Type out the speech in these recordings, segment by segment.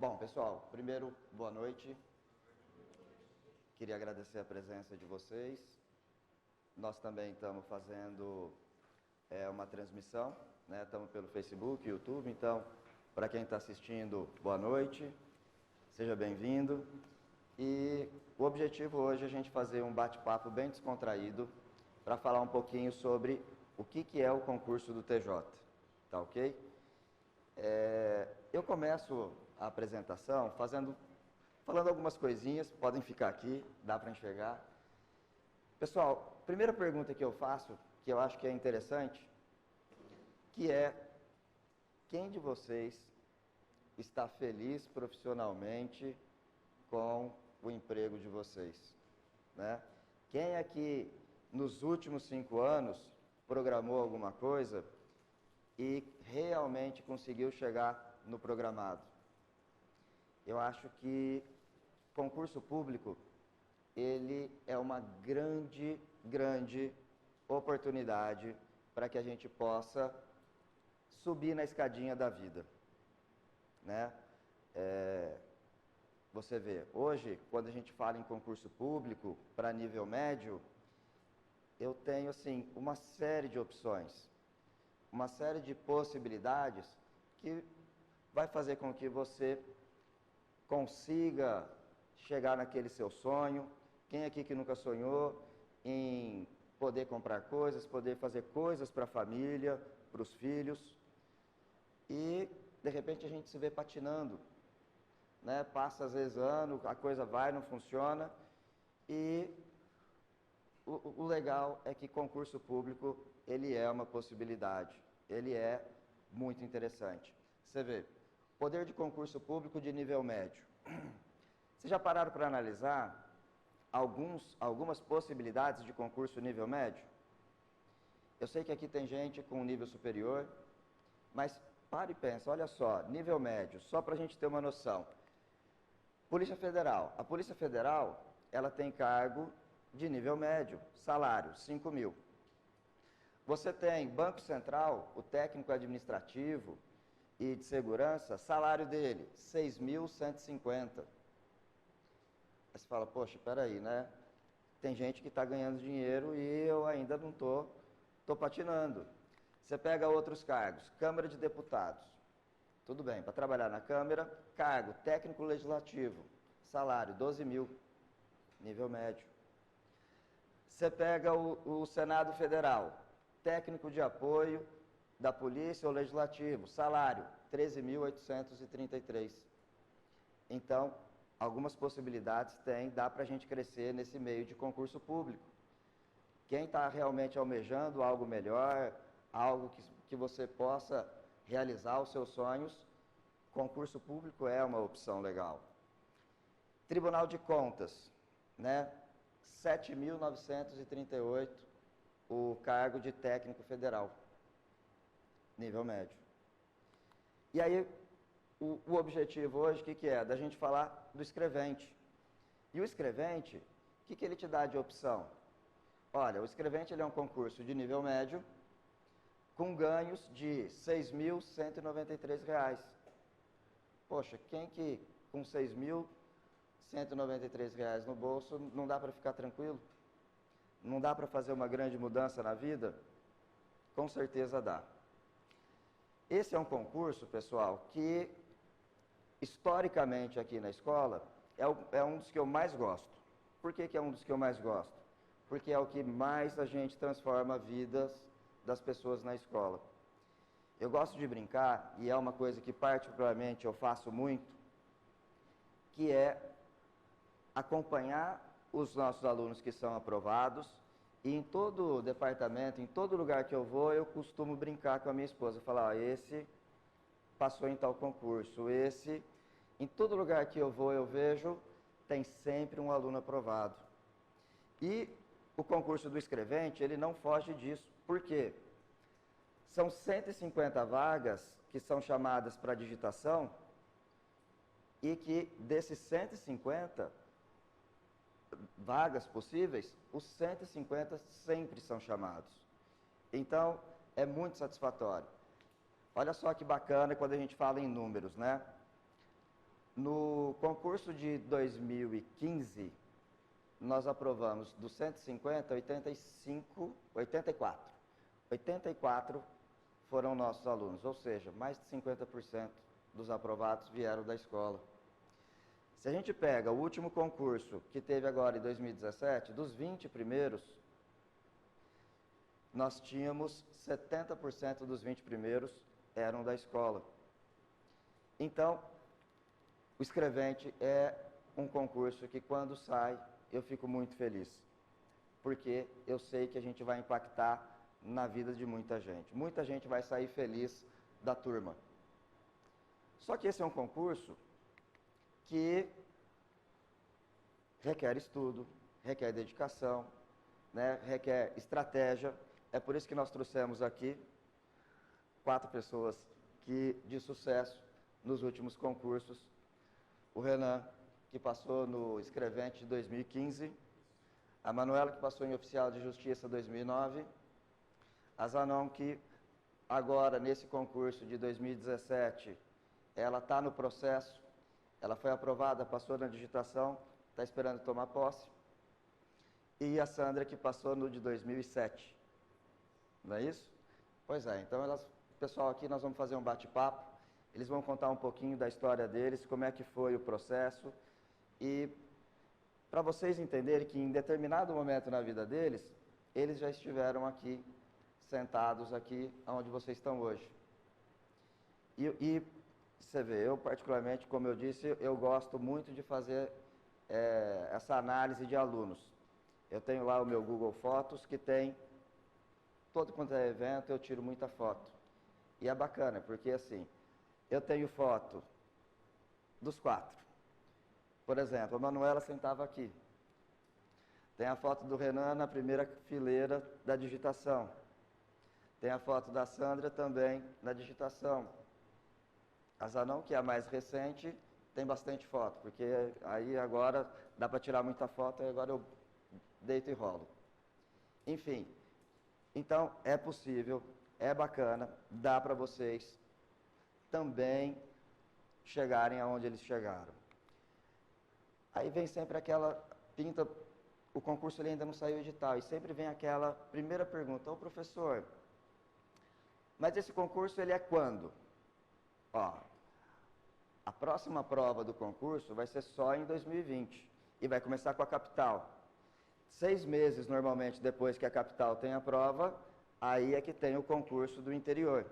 Bom, pessoal, primeiro, boa noite. Queria agradecer a presença de vocês. Nós também estamos fazendo uma transmissão, né? Estamos pelo Facebook, YouTube, então, para quem está assistindo, boa noite, seja bem-vindo. E o objetivo hoje é a gente fazer um bate-papo bem descontraído para falar um pouquinho sobre o que é o concurso do TJ, tá ok? Eu começo a apresentação falando algumas coisinhas, podem ficar aqui, dá para enxergar. Pessoal, primeira pergunta que eu faço, que eu acho que é interessante, que é: quem de vocês está feliz profissionalmente com o emprego de vocês, né? Quem aqui nos últimos 5 anos programou alguma coisa e realmente conseguiu chegar no programado? Eu acho que concurso público, ele é uma grande oportunidade para que a gente possa subir na escadinha da vida, né? Você vê, hoje, quando a gente fala em concurso público para nível médio, eu tenho, assim, uma série de opções, uma série de possibilidades que vai fazer com que você consiga chegar naquele seu sonho. Quem aqui que nunca sonhou em poder comprar coisas, poder fazer coisas para a família, para os filhos, e de repente a gente se vê patinando, né? Passa às vezes ano, a coisa vai, não funciona, e o legal é que concurso público, ele é uma possibilidade, ele é muito interessante. Você vê, poder de concurso público de nível médio. Vocês já pararam para analisar algumas possibilidades de concurso nível médio? Eu sei que aqui tem gente com nível superior, mas para e pensa, olha só, nível médio, só para a gente ter uma noção. Polícia Federal. A Polícia Federal, ela tem cargo de nível médio, salário, 5 mil. Você tem Banco Central, o técnico administrativo e de segurança, salário dele, 6.150. Aí você fala, poxa, peraí, né? Tem gente que está ganhando dinheiro e eu ainda não estou patinando. Você pega outros cargos, Câmara de Deputados. Tudo bem, para trabalhar na Câmara, cargo técnico legislativo, salário 12 mil, nível médio. Você pega o Senado Federal, técnico de apoio da Polícia ou Legislativo, salário 13.833. Então, algumas possibilidades dá para a gente crescer nesse meio de concurso público. Quem está realmente almejando algo melhor, algo que você possa realizar os seus sonhos, concurso público é uma opção legal. Tribunal de Contas, né? 7.938 o cargo de técnico federal, nível médio. E aí, o objetivo hoje, o que é? Da gente falar do escrevente. E o escrevente, o que ele te dá de opção? Olha, o escrevente ele é um concurso de nível médio, com ganhos de R$ 6.193. Poxa, quem que com R$ 6.193 no bolso não dá para ficar tranquilo? Não dá para fazer uma grande mudança na vida? Com certeza dá. Esse é um concurso, pessoal, que historicamente aqui na escola é um dos que eu mais gosto. Por que é um dos que eu mais gosto? Porque é o que mais a gente transforma vidas das pessoas na escola. Eu gosto de brincar, e é uma coisa que particularmente eu faço muito, que é acompanhar os nossos alunos que são aprovados, e em todo departamento, em todo lugar que eu vou, eu costumo brincar com a minha esposa, falar, ó, esse passou em tal concurso, esse, em todo lugar que eu vou, eu vejo, tem sempre um aluno aprovado. E o concurso do escrevente, ele não foge disso. Por quê? São 150 vagas que são chamadas para digitação e que desses 150 vagas possíveis, os 150 sempre são chamados. Então, é muito satisfatório. Olha só que bacana quando a gente fala em números, né? No concurso de 2015, nós aprovamos dos 150, 85, 84. 84 foram nossos alunos, ou seja, mais de 50% dos aprovados vieram da escola. Se a gente pega o último concurso que teve agora em 2017, dos 20 primeiros, nós tínhamos 70% dos 20 primeiros eram da escola. Então, o Escrevente é um concurso que, quando sai, eu fico muito feliz, porque eu sei que a gente vai impactar na vida de muita gente. Muita gente vai sair feliz da turma. Só que esse é um concurso que requer estudo, requer dedicação, né? Requer estratégia. É por isso que nós trouxemos aqui 4 pessoas de sucesso nos últimos concursos. O Renan, que passou no Escrevente de 2015, a Manuela, que passou em Oficial de Justiça 2009, a Zanon, que agora, nesse concurso de 2017, ela está no processo, ela foi aprovada, passou na digitação, está esperando tomar posse, e a Sandra, que passou no de 2007. Não é isso? Pois é, então o pessoal aqui, nós vamos fazer um bate-papo, eles vão contar um pouquinho da história deles, como é que foi o processo, e para vocês entenderem que em determinado momento na vida deles, eles já estiveram aqui, sentados aqui, onde vocês estão hoje. E você vê, eu particularmente, como eu disse, eu gosto muito de fazer essa análise de alunos. Eu tenho lá o meu Google Fotos, que tem, todo quanto é evento, eu tiro muita foto. E é bacana, porque assim, eu tenho foto dos 4. Por exemplo, a Manuela sentava aqui. Tem a foto do Renan na primeira fileira da digitação. Tem a foto da Sandra também na digitação. A Zanon, que é a mais recente, tem bastante foto, porque aí agora dá para tirar muita foto, e agora eu deito e rolo. Enfim, então é possível, é bacana, dá para vocês também chegarem aonde eles chegaram. Aí vem sempre aquela pinta, o concurso ele ainda não saiu edital, e sempre vem aquela primeira pergunta: ô professor, mas esse concurso ele é quando? Ó, a próxima prova do concurso vai ser só em 2020, e vai começar com a capital. 6 meses normalmente depois que a capital tem a prova, aí é que tem o concurso do interior.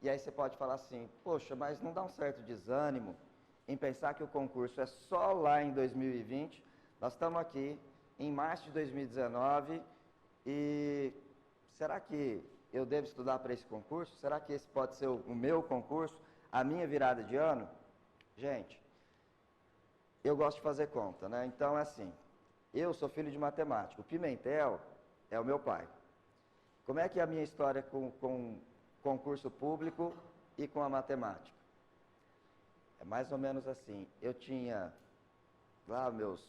E aí você pode falar assim: poxa, mas não dá um certo desânimo em pensar que o concurso é só lá em 2020, nós estamos aqui em março de 2019, e será que eu devo estudar para esse concurso? Será que esse pode ser o meu concurso, a minha virada de ano? Gente, eu gosto de fazer conta, né? Então é assim, eu sou filho de matemático, o Pimentel é o meu pai. Como é que é a minha história com concurso público e com a matemática? É mais ou menos assim, eu tinha lá meus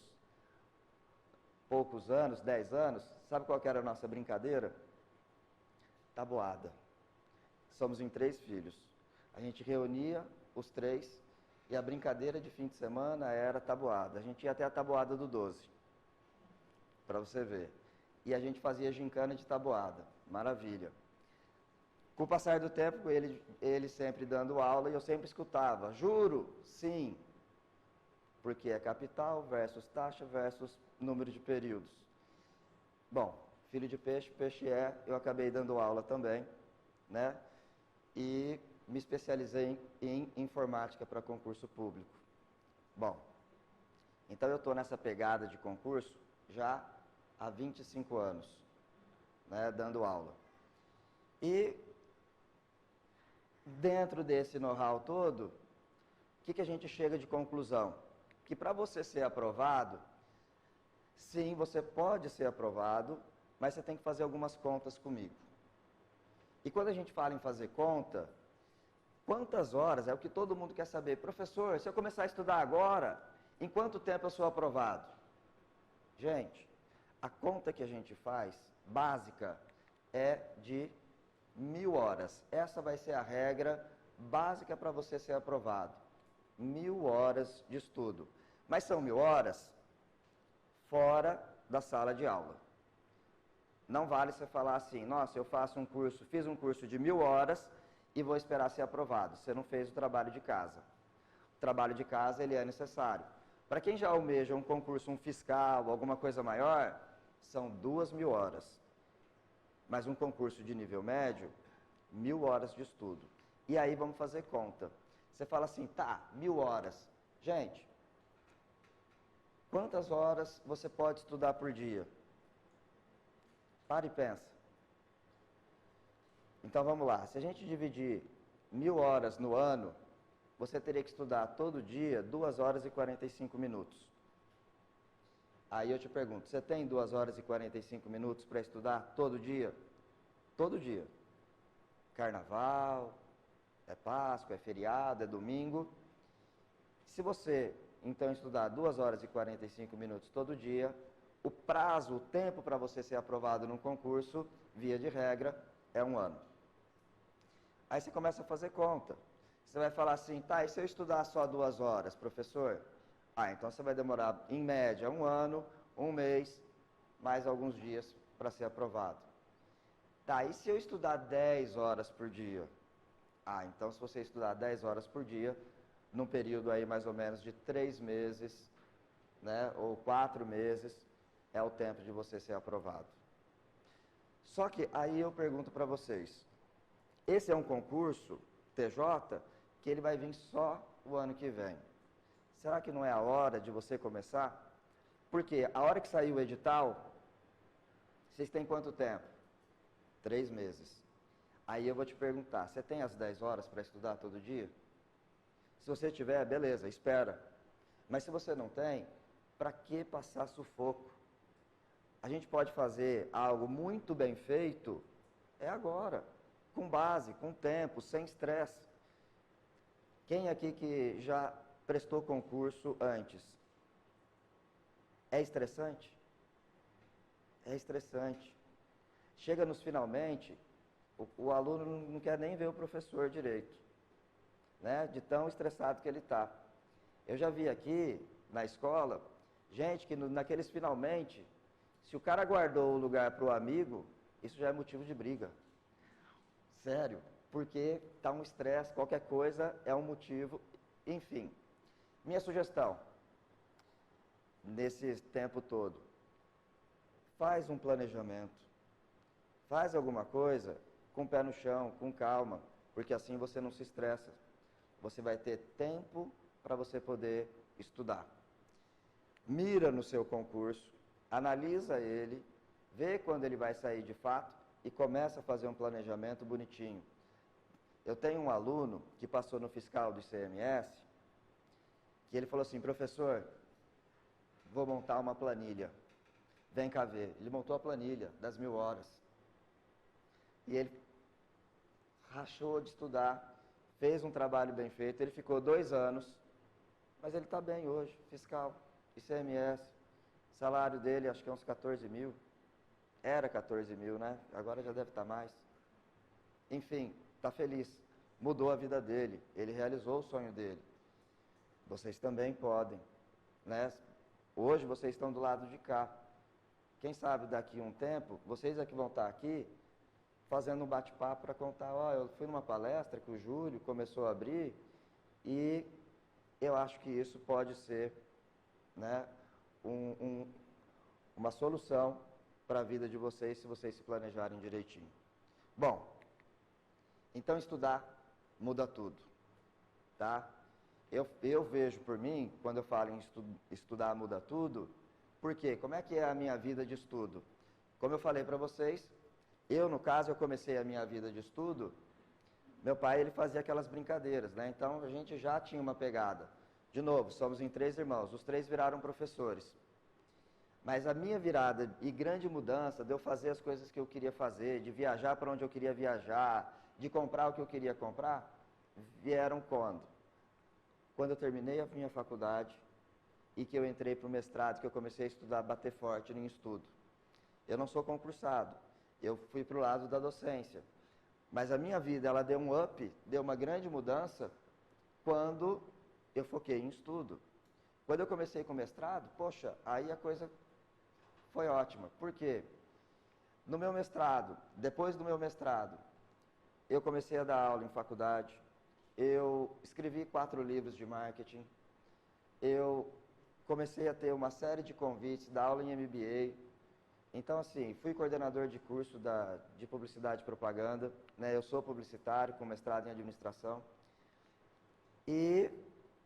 poucos anos, 10 anos, sabe qual que era a nossa brincadeira? Tabuada. Somos em 3 filhos. A gente reunia os 3 e a brincadeira de fim de semana era tabuada. A gente ia até a tabuada do 12, para você ver. E a gente fazia gincana de tabuada. Maravilha. Com o passar do tempo, ele sempre dando aula, e eu sempre escutava: juro, sim, porque é capital versus taxa versus número de períodos. Bom, filho de peixe, peixe é, eu acabei dando aula também, né? E me especializei em informática para concurso público. Bom, então eu estou nessa pegada de concurso já há 25 anos, né, dando aula. E dentro desse know-how todo, o que a gente chega de conclusão? Que para você ser aprovado, sim, você pode ser aprovado, mas você tem que fazer algumas contas comigo. E quando a gente fala em fazer conta, quantas horas é o que todo mundo quer saber? Professor, se eu começar a estudar agora, em quanto tempo eu sou aprovado? Gente, a conta que a gente faz, básica, é de 1000 horas. Essa vai ser a regra básica para você ser aprovado. 1000 horas de estudo. Mas são 1000 horas fora da sala de aula. Não vale você falar assim, nossa, eu fiz um curso de 1000 horas e vou esperar ser aprovado. Você não fez o trabalho de casa. O trabalho de casa, ele é necessário. Para quem já almeja um concurso, um fiscal, alguma coisa maior, são 2000 horas. Mas um concurso de nível médio, 1000 horas de estudo. E aí vamos fazer conta. Você fala assim, tá, 1000 horas. Gente, quantas horas você pode estudar por dia? Para e pensa. Então vamos lá, se a gente dividir 1000 horas no ano, você teria que estudar todo dia 2 horas e 45 minutos. Aí eu te pergunto, você tem 2 horas e 45 minutos para estudar todo dia? Todo dia. Carnaval, é Páscoa, é feriado, é domingo. Se você, então, estudar 2 horas e 45 minutos todo dia, o prazo, o tempo para você ser aprovado num concurso, via de regra, é 1 ano. Aí você começa a fazer conta. Você vai falar assim, tá, e se eu estudar só 2 horas, professor? Então você vai demorar, em média, 1 ano, 1 mês, mais alguns dias para ser aprovado. Tá, e se eu estudar 10 horas por dia? Então se você estudar 10 horas por dia, num período aí mais ou menos de 3 meses, né, ou 4 meses, é o tempo de você ser aprovado. Só que aí eu pergunto para vocês, esse é um concurso, TJ, que ele vai vir só o ano que vem. Será que não é a hora de você começar? Porque a hora que sair o edital, vocês têm quanto tempo? 3 meses. Aí eu vou te perguntar, você tem as 10 horas para estudar todo dia? Se você tiver, beleza, espera. Mas se você não tem, para que passar sufoco? A gente pode fazer algo muito bem feito, agora, com base, com tempo, sem estresse. Quem aqui que já prestou concurso antes? É estressante? É estressante. Chega nos finalmente, o aluno não quer nem ver o professor direito, né? De tão estressado que ele está. Eu já vi aqui, na escola, gente que naqueles finalmente, se o cara guardou o lugar para o amigo, isso já é motivo de briga. Sério, porque está um estresse, qualquer coisa é um motivo, enfim. Minha sugestão, nesse tempo todo, faz um planejamento, faz alguma coisa com o pé no chão, com calma, porque assim você não se estressa. Você vai ter tempo para você poder estudar. Mira no seu concurso, analisa ele, vê quando ele vai sair de fato e começa a fazer um planejamento bonitinho. Eu tenho um aluno que passou no fiscal do ICMS, que ele falou assim, professor, vou montar uma planilha, vem cá ver. Ele montou a planilha das 1000 horas. E ele rachou de estudar, fez um trabalho bem feito, ele ficou 2 anos, mas ele está bem hoje, fiscal, ICMS, salário dele acho que é uns 14 mil, era 14 mil, né? Agora já deve estar mais. Enfim, está feliz, mudou a vida dele, ele realizou o sonho dele. Vocês também podem, né? Hoje vocês estão do lado de cá. Quem sabe daqui a um tempo, vocês é que vão estar aqui fazendo um bate-papo para contar, eu fui numa palestra que o Júlio começou a abrir e eu acho que isso pode ser, né, uma solução para a vida de vocês, se vocês se planejarem direitinho. Bom, então estudar muda tudo, tá? Eu vejo por mim, quando eu falo em estudar muda tudo, por quê? Como é que é a minha vida de estudo? Como eu falei para vocês, no caso, eu comecei a minha vida de estudo, meu pai, ele fazia aquelas brincadeiras, né? Então, a gente já tinha uma pegada. De novo, somos em 3 irmãos, os 3 viraram professores. Mas a minha virada e grande mudança de eu fazer as coisas que eu queria fazer, de viajar para onde eu queria viajar, de comprar o que eu queria comprar, vieram quando? Quando eu terminei a minha faculdade e que eu entrei para o mestrado, que eu comecei a estudar, bater forte em estudo. Eu não sou concursado, eu fui para o lado da docência. Mas a minha vida, ela deu um up, deu uma grande mudança, quando eu foquei em estudo. Quando eu comecei com o mestrado, poxa, aí a coisa foi ótima. Por quê? No meu mestrado, depois do meu mestrado, eu comecei a dar aula em faculdade, eu escrevi 4 livros de marketing, eu comecei a ter uma série de convites, dar aula em MBA. Então, assim, fui coordenador de curso de publicidade e propaganda, né? Eu sou publicitário com mestrado em administração. E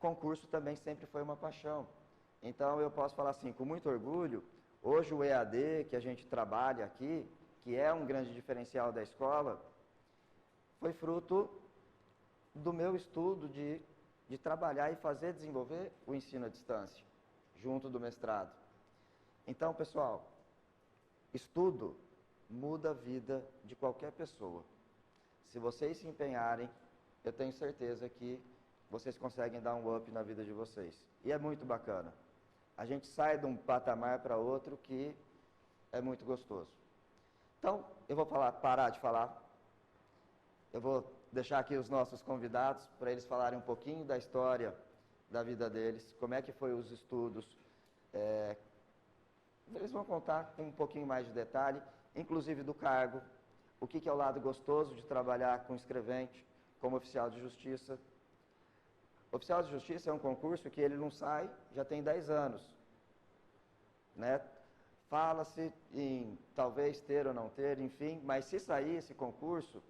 concurso também sempre foi uma paixão. Então, eu posso falar assim, com muito orgulho, hoje o EAD que a gente trabalha aqui, que é um grande diferencial da escola, foi fruto do meu estudo de trabalhar e fazer desenvolver o ensino à distância, junto do mestrado. Então, pessoal, estudo muda a vida de qualquer pessoa. Se vocês se empenharem, eu tenho certeza que vocês conseguem dar um up na vida de vocês. E é muito bacana. A gente sai de um patamar para outro que é muito gostoso. Então, eu vou parar de falar. Eu vou deixar aqui os nossos convidados para eles falarem um pouquinho da história da vida deles, como é que foi os estudos. Eles vão contar com um pouquinho mais de detalhe, inclusive do cargo, o que é o lado gostoso de trabalhar com escrevente, como oficial de justiça. Oficial de justiça é um concurso que ele não sai, já tem 10 anos. Né? Fala-se em talvez ter ou não ter, enfim, mas se sair esse concurso,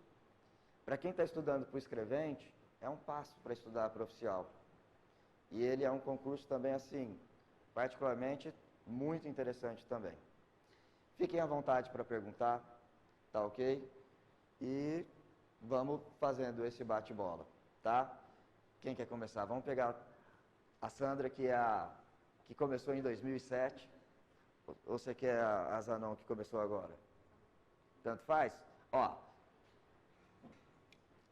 para quem está estudando para o escrevente, é um passo para estudar para oficial. E ele é um concurso também, assim, particularmente muito interessante também. Fiquem à vontade para perguntar, tá ok? E vamos fazendo esse bate-bola, tá? Quem quer começar? Vamos pegar a Sandra, que começou em 2007, ou você quer a Zanon, que começou agora? Tanto faz? Ó,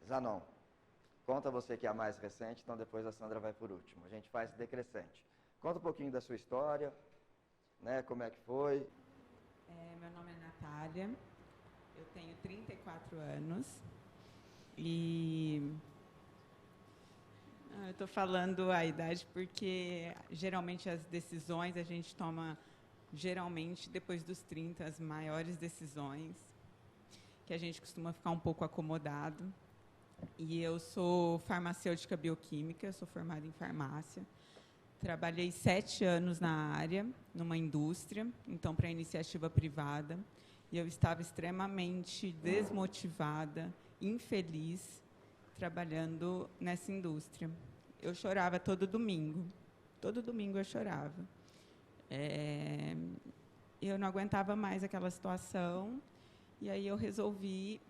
Zanon, conta você que é a mais recente, então depois a Sandra vai por último. A gente faz decrescente. Conta um pouquinho da sua história, né, como é que foi? Meu nome é Natália, eu tenho 34 anos e eu estou falando a idade porque geralmente as decisões a gente toma geralmente depois dos 30, as maiores decisões, que a gente costuma ficar um pouco acomodado. E eu sou farmacêutica bioquímica, sou formada em farmácia. Trabalhei 7 anos na área, numa indústria, então para iniciativa privada, e eu estava extremamente desmotivada, infeliz, trabalhando nessa indústria. Eu chorava todo domingo eu chorava. Eu não aguentava mais aquela situação, e aí eu resolvi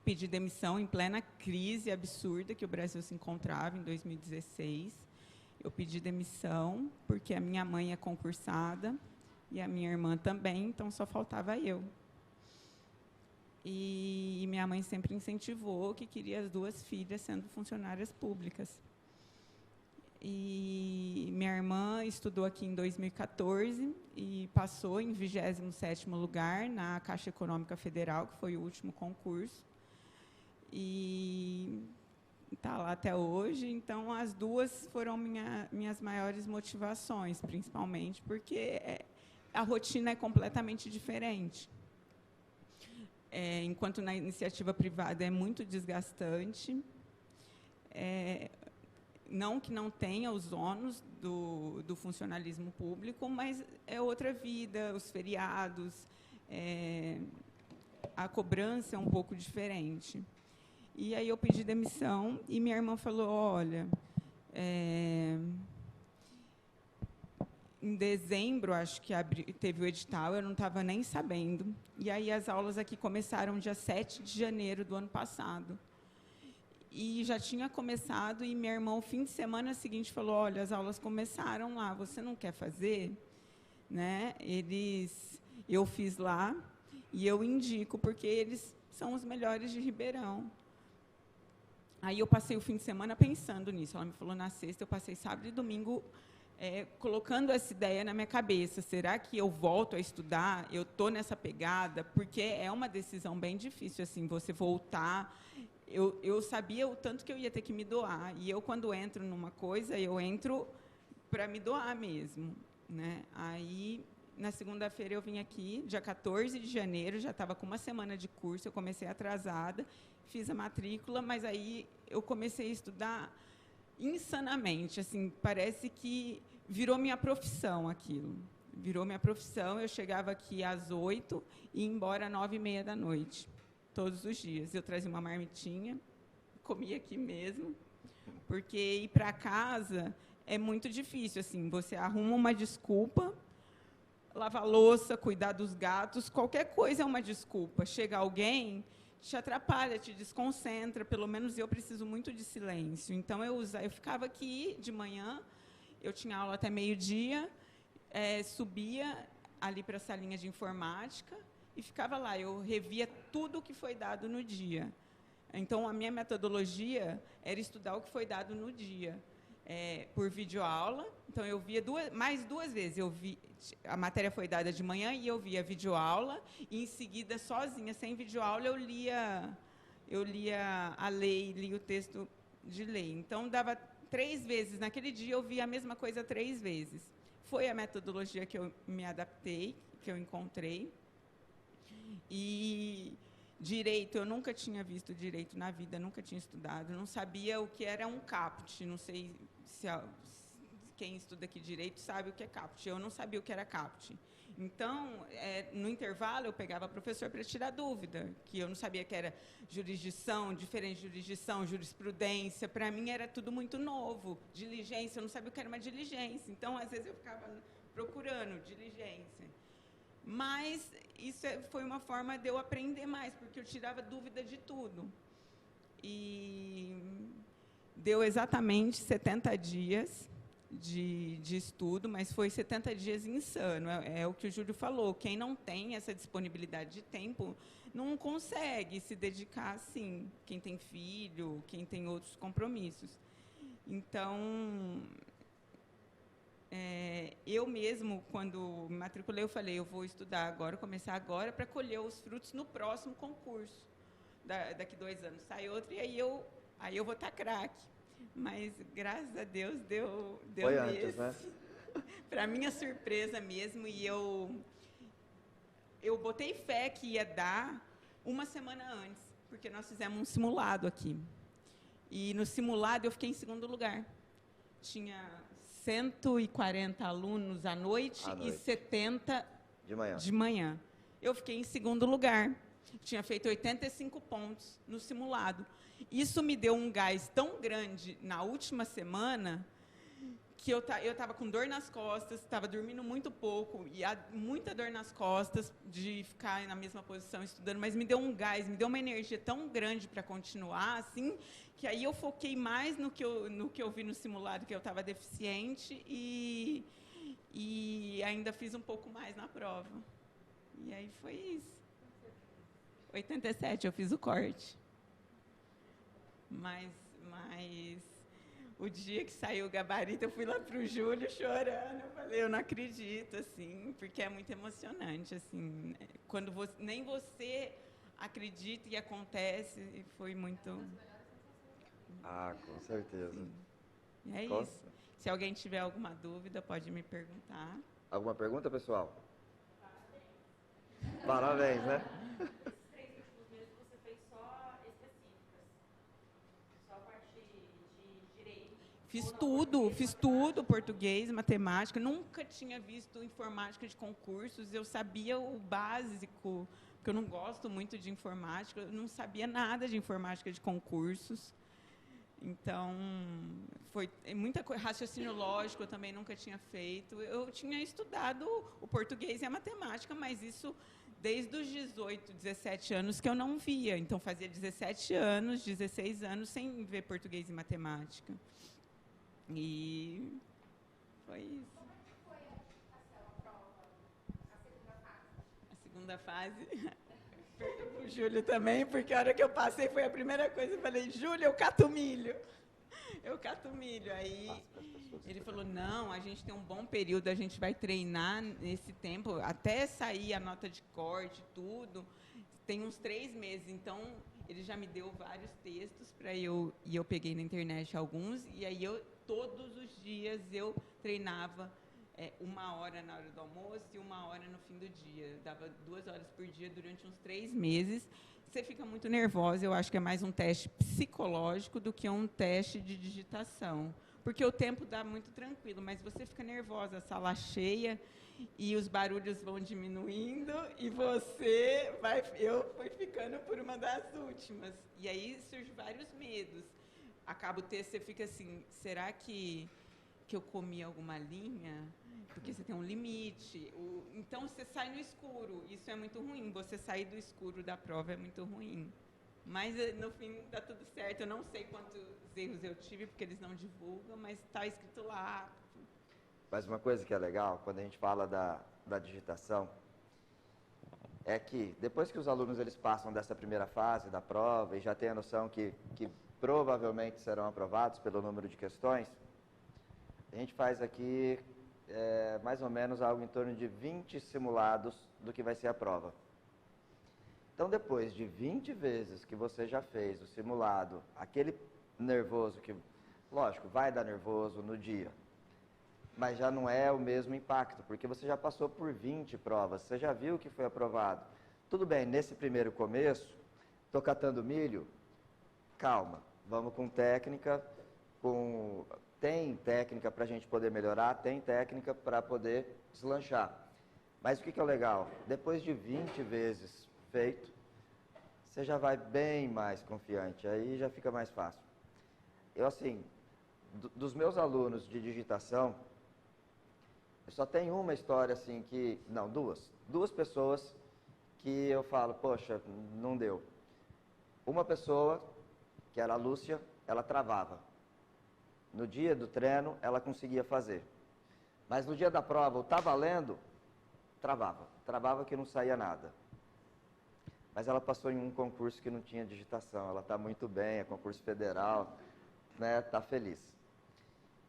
pedir demissão em plena crise absurda que o Brasil se encontrava em 2016. Eu pedi demissão porque a minha mãe é concursada e a minha irmã também, então só faltava eu. E minha mãe sempre incentivou que queria as 2 filhas sendo funcionárias públicas. E minha irmã estudou aqui em 2014 e passou em 27º lugar na Caixa Econômica Federal, que foi o último concurso. E está lá até hoje, então as 2 foram minhas maiores motivações, principalmente porque a rotina é completamente diferente. Enquanto na iniciativa privada é muito desgastante, não que não tenha os ônus do funcionalismo público, mas é outra vida, os feriados, a cobrança é um pouco diferente. E aí eu pedi demissão e minha irmã falou, olha, em dezembro, acho que teve o edital, eu não estava nem sabendo. E aí as aulas aqui começaram dia 7 de janeiro do ano passado. E já tinha começado e minha irmã, o fim de semana seguinte, falou, olha, as aulas começaram lá, você não quer fazer? Né? Eu fiz lá e eu indico, porque eles são os melhores de Ribeirão. Aí eu passei o fim de semana pensando nisso. Ela me falou na sexta, eu passei sábado e domingo colocando essa ideia na minha cabeça. Será que eu volto a estudar? Eu estou nessa pegada? Porque é uma decisão bem difícil, assim, você voltar. eu sabia o tanto que eu ia ter que me doar. E eu, quando entro numa coisa, eu entro para me doar mesmo, né? Aí, na segunda-feira, eu vim aqui, dia 14 de janeiro, já estava com uma semana de curso, eu comecei atrasada, fiz a matrícula, mas aí eu comecei a estudar insanamente, assim, parece que virou minha profissão aquilo. Virou minha profissão, eu chegava aqui às 8h e ia embora às 9h30 da noite, todos os dias. Eu trazia uma marmitinha, comia aqui mesmo, porque ir para casa é muito difícil, assim, você arruma uma desculpa, lavar louça, cuidar dos gatos, qualquer coisa é uma desculpa. Chega alguém, te atrapalha, te desconcentra, pelo menos eu preciso muito de silêncio. Então, eu ficava aqui de manhã, eu tinha aula até meio-dia, subia ali para a salinha de informática e ficava lá. Eu revia tudo o que foi dado no dia. Então, a minha metodologia era estudar o que foi dado no dia, por videoaula. Então, eu via mais duas vezes. A matéria foi dada de manhã e eu via videoaula, e, em seguida, sozinha, sem videoaula, eu lia a lei, lia o texto de lei. Então, dava 3 vezes. Naquele dia, eu via a mesma coisa 3 vezes. Foi a metodologia que eu me adaptei, que eu encontrei. E direito, eu nunca tinha visto direito na vida, nunca tinha estudado, não sabia o que era um caput, não sei se quem estuda aqui direito sabe o que é caput, eu não sabia o que era caput. Então, no intervalo, eu pegava professor para tirar dúvida, que eu não sabia que era jurisdição, diferente de jurisdição, jurisprudência, para mim era tudo muito novo, diligência, eu não sabia o que era uma diligência, então, às vezes, eu ficava procurando diligência. Mas isso foi uma forma de eu aprender mais, porque eu tirava dúvida de tudo. E deu exatamente 70 dias de estudo, mas foi 70 dias insano. É o que o Júlio falou, quem não tem essa disponibilidade de tempo não consegue se dedicar assim, quem tem filho, quem tem outros compromissos. Então, eu mesmo, quando me matriculei, eu falei, eu vou estudar agora, começar agora, para colher os frutos no próximo concurso. Daqui 2 anos sai outro, e aí eu vou estar craque. Mas, graças a Deus, deu foi mesmo. Antes, né? Para minha surpresa mesmo, e eu botei fé que ia dar uma semana antes, porque nós fizemos um simulado aqui. E no simulado eu fiquei em 2º lugar. Tinha 140 alunos à noite e 70 de manhã. Eu fiquei em 2º lugar. Tinha feito 85 pontos no simulado. Isso me deu um gás tão grande na última semana que eu estava com dor nas costas, estava dormindo muito pouco, e muita dor nas costas de ficar na mesma posição estudando, mas me deu um gás, me deu uma energia tão grande para continuar, assim, que aí eu foquei mais no que eu vi no simulado, que eu estava deficiente, e ainda fiz um pouco mais na prova. E aí foi isso. 87, eu fiz o corte. Mas o dia que saiu o gabarito, eu fui lá para o Júlio chorando. Eu falei, eu não acredito, assim, porque é muito emocionante, assim, quando nem você acredita e acontece, foi muito... Ah, com certeza. Sim. E é isso. Se alguém tiver alguma dúvida, pode me perguntar. Alguma pergunta, pessoal? Parabéns, né? Fiz tudo, português, matemática, nunca tinha visto informática de concursos, eu sabia o básico, porque eu não gosto muito de informática, eu não sabia nada de informática de concursos, então, foi muita coisa, raciocínio lógico eu também nunca tinha feito, eu tinha estudado o português e a matemática, mas isso desde os 18, 17 anos que eu não via, então fazia 17 anos, 16 anos sem ver português e matemática. E foi isso. Como é que foi a prova, a segunda fase? A segunda fase, perdi para o Júlio também, porque a hora que eu passei foi a primeira coisa, eu falei, Júlio, eu cato milho. Aí ele falou, não, a gente tem um bom período, a gente vai treinar nesse tempo, até sair a nota de corte, tudo, tem uns 3 meses, então... ele já me deu vários textos para eu, e eu peguei na internet alguns, e aí todos os dias eu treinava 1 hora na hora do almoço e 1 hora no fim do dia. Eu dava 2 horas por dia durante uns 3 meses. Você fica muito nervosa, eu acho que é mais um teste psicológico do que um teste de digitação. Porque o tempo dá muito tranquilo, mas você fica nervosa, a sala cheia, e os barulhos vão diminuindo, e eu fui ficando por uma das últimas. E aí surgem vários medos. Acaba o texto, você fica assim, será que eu comi alguma linha? Porque você tem um limite. Então, você sai no escuro. Isso é muito ruim. Você sair do escuro da prova é muito ruim. Mas, no fim, dá tudo certo. Eu não sei quantos erros eu tive, porque eles não divulgam, mas está escrito lá. Mas uma coisa que é legal, quando a gente fala da digitação, é que depois que os alunos eles passam dessa primeira fase da prova e já têm a noção que provavelmente serão aprovados pelo número de questões, a gente faz aqui mais ou menos algo em torno de 20 simulados do que vai ser a prova. Então, depois de 20 vezes que você já fez o simulado, aquele nervoso que, lógico, vai dar nervoso no dia, mas já não é o mesmo impacto, porque você já passou por 20 provas, você já viu que foi aprovado. Tudo bem, nesse primeiro começo, estou catando milho, calma, vamos com técnica, tem técnica para a gente poder melhorar, tem técnica para poder deslanchar. Mas o que é o legal? Depois de 20 vezes feito, você já vai bem mais confiante, aí já fica mais fácil. Eu, assim, dos meus alunos de digitação, eu só tenho uma história, assim, duas pessoas que eu falo, poxa, não deu. Uma pessoa, que era a Lúcia, ela travava. No dia do treino, ela conseguia fazer. Mas no dia da prova, o tá valendo, travava. Travava que não saía nada. Mas ela passou em um concurso que não tinha digitação. Ela está muito bem, é concurso federal, né? Está feliz.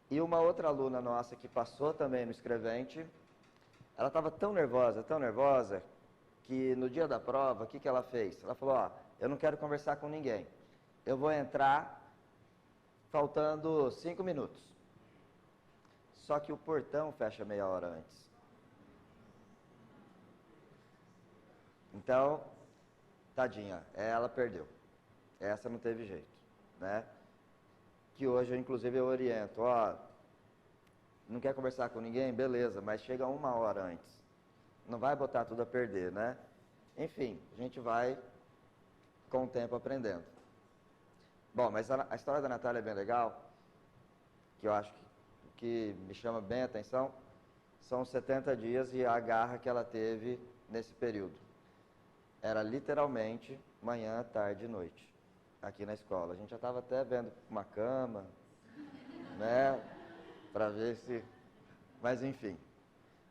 E uma outra aluna nossa que passou também no escrevente, ela estava tão nervosa, que no dia da prova, o que ela fez? Ela falou, eu não quero conversar com ninguém. Eu vou entrar faltando 5 minutos. Só que o portão fecha meia hora antes. Então, tadinha, ela perdeu. Essa não teve jeito, né? Que hoje, inclusive, eu oriento, não quer conversar com ninguém? Beleza, mas chega 1 hora antes. Não vai botar tudo a perder, né? Enfim, a gente vai, com o tempo, aprendendo. Bom, mas a história da Natália é bem legal, que eu acho que me chama bem a atenção, são 70 dias e a garra que ela teve nesse período. Era literalmente manhã, tarde e noite, aqui na escola. A gente já estava até vendo uma cama, né, para ver se... Mas enfim.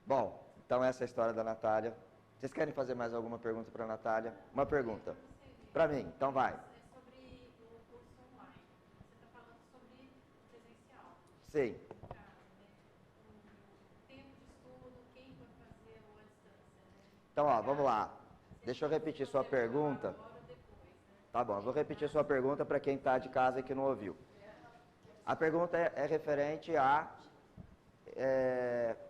Bom, então essa é a história da Natália. Vocês querem fazer mais alguma pergunta para a Natália? Uma pergunta. Para mim, então vai. Sim. Então, vamos lá. Deixa eu repetir sua pergunta. Tá bom, eu vou repetir sua pergunta para quem está de casa e que não ouviu. A pergunta é referente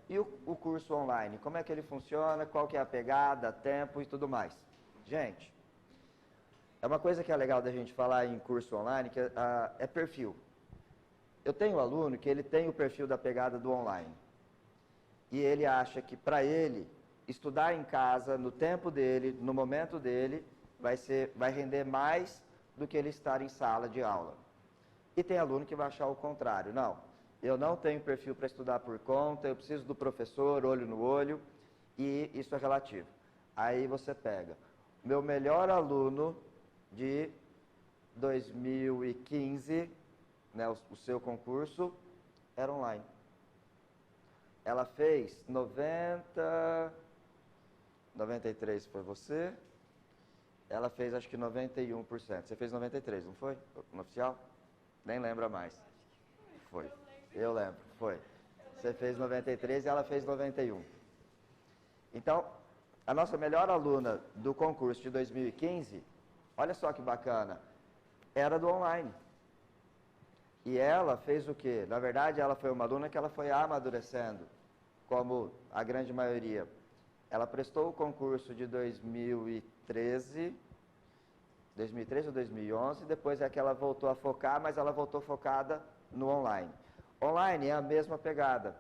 e o curso online? Como é que ele funciona? Qual que é a pegada, tempo e tudo mais? Gente, é uma coisa que é legal da gente falar em curso online, que é perfil. Eu tenho um aluno que ele tem o perfil da pegada do online. E ele acha que para ele, estudar em casa, no tempo dele, no momento dele, vai render mais do que ele estar em sala de aula. E tem aluno que vai achar o contrário. Não, eu não tenho perfil para estudar por conta, eu preciso do professor, olho no olho, e isso é relativo. Aí você pega. Meu melhor aluno de 2015... né, o seu concurso era online. Ela fez 93 foi você, ela fez acho que 91%. Você fez 93, não foi? No oficial? Nem lembra mais. Foi. Eu lembro, foi. Você fez 93 e ela fez 91. Então, a nossa melhor aluna do concurso de 2015 Olha só que bacana. Era do online. E ela fez o quê? Na verdade, ela foi uma aluna que ela foi amadurecendo, como a grande maioria. Ela prestou o concurso de 2013 ou 2011, depois é que ela voltou a focar, mas ela voltou focada no online. Online é a mesma pegada.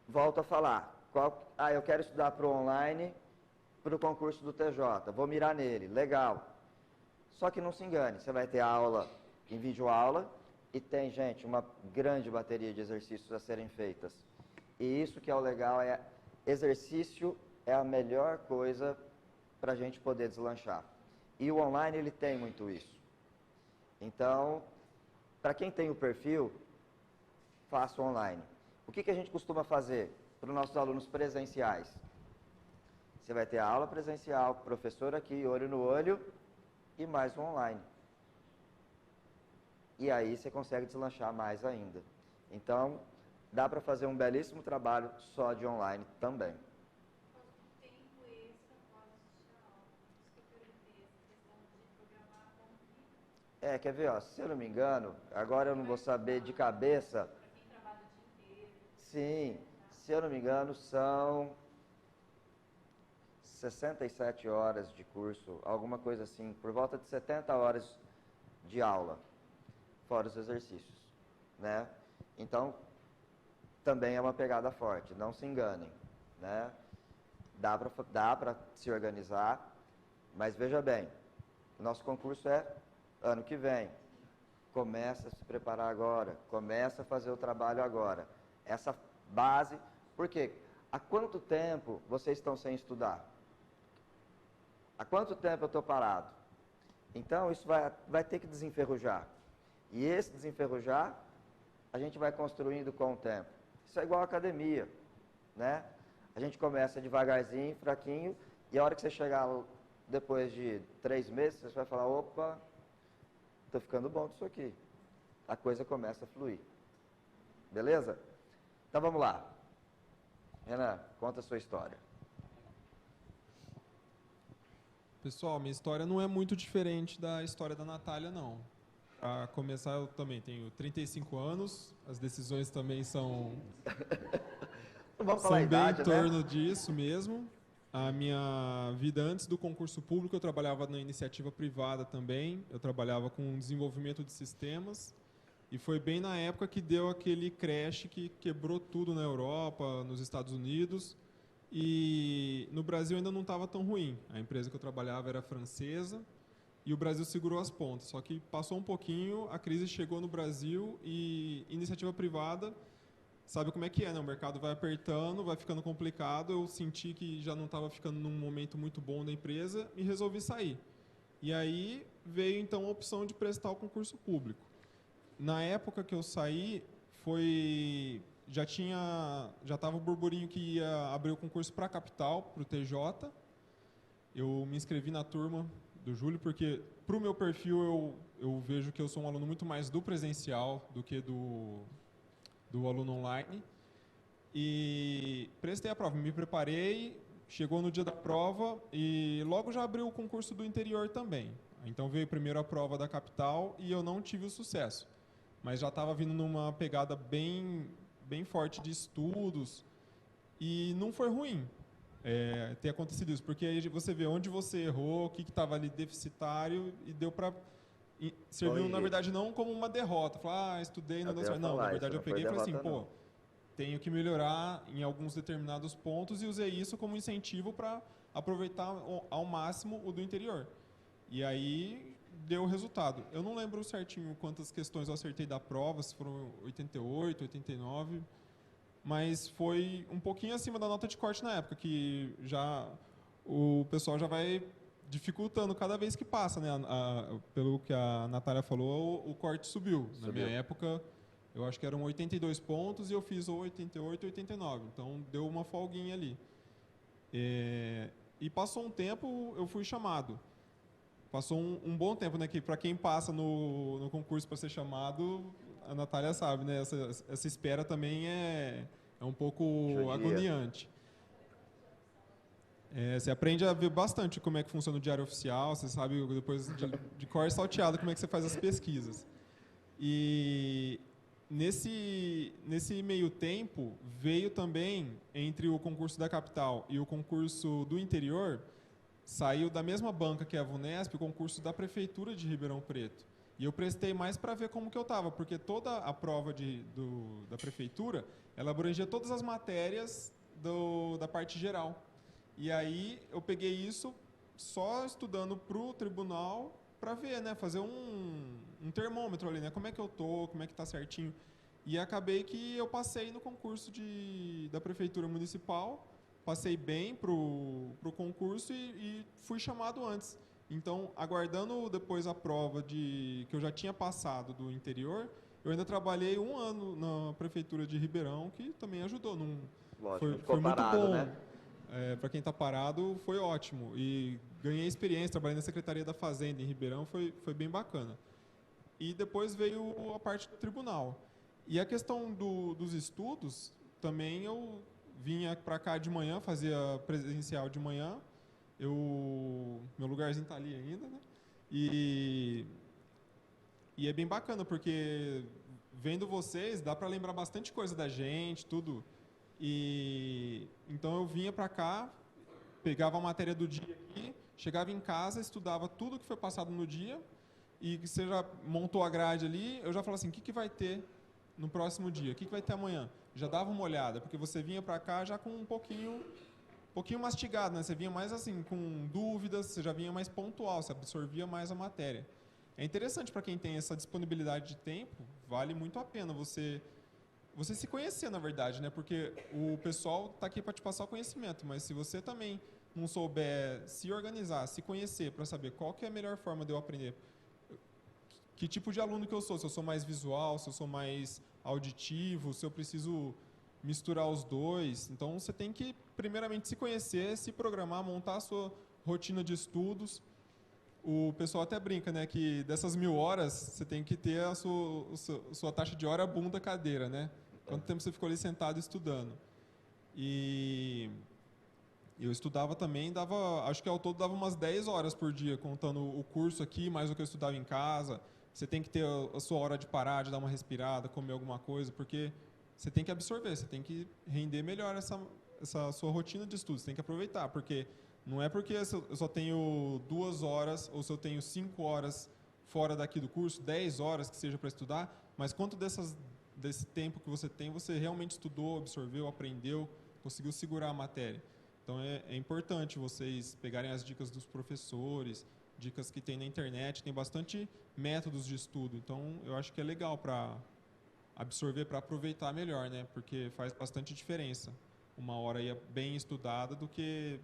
Volto a falar. Eu quero estudar para o online, para o concurso do TJ. Vou mirar nele. Legal. Só que não se engane, você vai ter aula em videoaula e tem, gente, uma grande bateria de exercícios a serem feitas. E isso que é o legal, exercício é a melhor coisa para a gente poder deslanchar. E o online, ele tem muito isso. Então, para quem tem o perfil, faça online. O que a gente costuma fazer para os nossos alunos presenciais? Você vai ter a aula presencial, professor aqui, olho no olho, e mais um online. E aí você consegue deslanchar mais ainda. Então, dá para fazer um belíssimo trabalho só de online também. Quanto tempo extra pode assistir a aula? Isso que eu perguntei, essa questão de programar como que... Quer ver, ó, se eu não me engano, agora eu não vou saber de cabeça. Para quem trabalha o dia inteiro. Sim, se eu não me engano, são 67 horas de curso, alguma coisa assim, por volta de 70 horas de aula, fora os exercícios, né? Então, também é uma pegada forte, não se enganem, né? Dá para se organizar, mas veja bem, o nosso concurso é ano que vem. Começa a se preparar agora, começa a fazer o trabalho agora. Essa base, por quê? Há quanto tempo vocês estão sem estudar? Há quanto tempo eu estou parado? Então, isso vai ter que desenferrujar. E esse desenferrujar, a gente vai construindo com o tempo. Isso é igual à academia, né? A gente começa devagarzinho, fraquinho, e a hora que você chegar depois de 3 meses, você vai falar, opa, estou ficando bom disso aqui. A coisa começa a fluir. Beleza? Então, vamos lá. Renan, conta a sua história. Pessoal, minha história não é muito diferente da história da Natália, não. Para começar, eu também tenho 35 anos, as decisões também são bem em torno disso mesmo. A minha vida antes do concurso público, eu trabalhava na iniciativa privada também, eu trabalhava com desenvolvimento de sistemas, e foi bem na época que deu aquele crash que quebrou tudo na Europa, nos Estados Unidos, e no Brasil ainda não estava tão ruim. A empresa que eu trabalhava era francesa e o Brasil segurou as pontas. Só que passou um pouquinho, a crise chegou no Brasil e iniciativa privada, sabe como é que é, né? O mercado vai apertando, vai ficando complicado. Eu senti que já não estava ficando num momento muito bom da empresa e resolvi sair. E aí veio então a opção de prestar o concurso público. Na época que eu saí, já estava o burburinho que ia abrir o concurso para a capital, para o TJ. Eu me inscrevi na turma do Júlio, porque para o meu perfil eu vejo que eu sou um aluno muito mais do presencial do que do aluno online. E prestei a prova, me preparei, chegou no dia da prova e logo já abriu o concurso do interior também. Então veio primeiro a prova da capital e eu não tive o sucesso. Mas já estava vindo numa pegada bem forte de estudos e não foi ruim ter acontecido isso, porque aí você vê onde você errou, o que estava ali deficitário e deu para... Serviu, na verdade, não como uma derrota, falar, estudei, não deu certo. Não, na verdade, eu peguei e falei assim, tenho que melhorar em alguns determinados pontos e usei isso como incentivo para aproveitar ao máximo o do interior. E aí deu o resultado. Eu não lembro certinho quantas questões eu acertei da prova, se foram 88, 89, mas foi um pouquinho acima da nota de corte na época, que já o pessoal já vai dificultando cada vez que passa, né? Pelo que a Natália falou, o corte subiu. Na minha época, eu acho que eram 82 pontos e eu fiz 88, 89, então deu uma folguinha ali. E passou um tempo, eu fui chamado. Passou um bom tempo, né? Que para quem passa no concurso para ser chamado, a Natália sabe, né? Essa espera também é um pouco agoniante. Você aprende a ver bastante como é que funciona o diário oficial, você sabe depois de cor salteado como é que você faz as pesquisas. E nesse meio tempo, veio também, entre o concurso da capital e o concurso do interior, saiu da mesma banca que a VUNESP o concurso da Prefeitura de Ribeirão Preto. E eu prestei mais para ver como que eu estava, porque toda a prova da Prefeitura, ela abrangia todas as matérias da parte geral. E aí eu peguei isso só estudando para o tribunal para ver, né, fazer um termômetro ali, né, como é que eu tô, como é que está certinho. E acabei que eu passei no concurso da Prefeitura Municipal, passei bem para o concurso e fui chamado antes. Então, aguardando depois a prova que eu já tinha passado do interior, eu ainda trabalhei 1 ano na Prefeitura de Ribeirão, que também ajudou. Lógico, Foi muito parado, bom. né? Para quem está parado, foi ótimo. E ganhei experiência, trabalhei na Secretaria da Fazenda em Ribeirão, foi bem bacana. E depois veio a parte do tribunal. E a questão dos estudos, também eu vinha para cá de manhã, fazia presencial de manhã. Meu lugarzinho está ali ainda, né? E é bem bacana, porque vendo vocês, dá para lembrar bastante coisa da gente, tudo. E então eu vinha para cá, pegava a matéria do dia aqui, chegava em casa, estudava tudo que foi passado no dia, e que você já montou a grade ali, eu já falava assim, o que vai ter no próximo dia? O que vai ter amanhã? Já dava uma olhada, porque você vinha para cá já com um pouquinho mastigado, né? Você vinha mais assim, com dúvidas, você já vinha mais pontual, você absorvia mais a matéria. É interessante para quem tem essa disponibilidade de tempo, vale muito a pena você se conhecer, na verdade, né? Porque o pessoal está aqui para te passar o conhecimento, mas se você também não souber se organizar, se conhecer para saber qual que é a melhor forma de eu aprender, que tipo de aluno que eu sou, se eu sou mais visual, se eu sou mais auditivo, se eu preciso misturar os dois. Então, você tem que, primeiramente, se conhecer, se programar, montar a sua rotina de estudos. O pessoal até brinca, né, que dessas 1000 horas, você tem que ter a sua taxa de hora bunda cadeira, né? Quanto tempo você ficou ali sentado estudando. E eu estudava também, acho que ao todo dava umas 10 horas por dia, contando o curso aqui, mais o que eu estudava em casa. Você tem que ter a sua hora de parar, de dar uma respirada, comer alguma coisa, porque você tem que absorver, você tem que render melhor essa sua rotina de estudo, você tem que aproveitar, porque não é porque eu só tenho 2 horas, ou se eu tenho 5 horas fora daqui do curso, 10 horas que seja para estudar, mas quanto desse tempo que você tem, você realmente estudou, absorveu, aprendeu, conseguiu segurar a matéria. Então é importante vocês pegarem as dicas dos professores, dicas que tem na internet, tem bastante métodos de estudo, então eu acho que é legal para absorver, para aproveitar melhor, né? Porque faz bastante diferença 1 hora aí bem estudada do que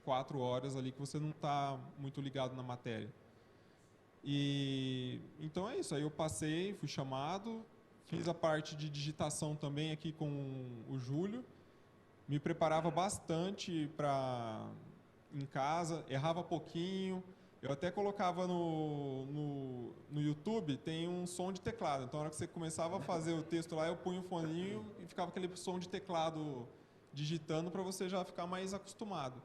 4 horas ali que você não está muito ligado na matéria. E então é isso, aí eu passei, fui chamado, fiz a parte de digitação também aqui com o Júlio, me preparava bastante em casa, errava pouquinho. Eu até colocava no YouTube, tem um som de teclado. Então, na hora que você começava a fazer o texto lá, eu punha o foninho e ficava aquele som de teclado digitando para você já ficar mais acostumado.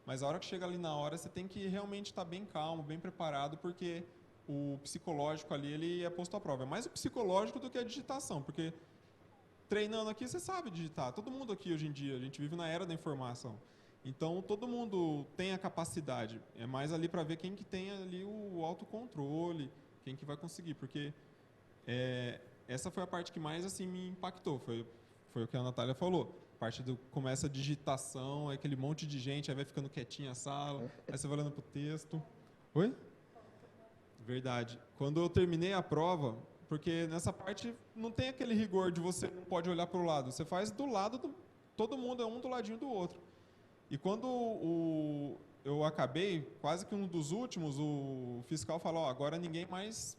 Mas a hora que chega ali na hora, você tem que realmente estar bem calmo, bem preparado, porque o psicológico ali, ele é posto à prova. É mais o psicológico do que a digitação, porque treinando aqui, você sabe digitar. Todo mundo aqui hoje em dia, a gente vive na era da informação. Então, todo mundo tem a capacidade. É mais ali para ver quem que tem ali o autocontrole, quem que vai conseguir. Porque essa foi a parte que mais assim, me impactou. Foi o que a Natália falou. A parte começa a digitação, é aquele monte de gente, aí vai ficando quietinha a sala, aí você vai olhando para o texto. Oi? Verdade. Quando eu terminei a prova, porque nessa parte não tem aquele rigor de você não pode olhar para o lado. Você faz do lado, todo mundo é um do ladinho do outro. E quando eu acabei, quase que um dos últimos, o fiscal falou, agora ninguém mais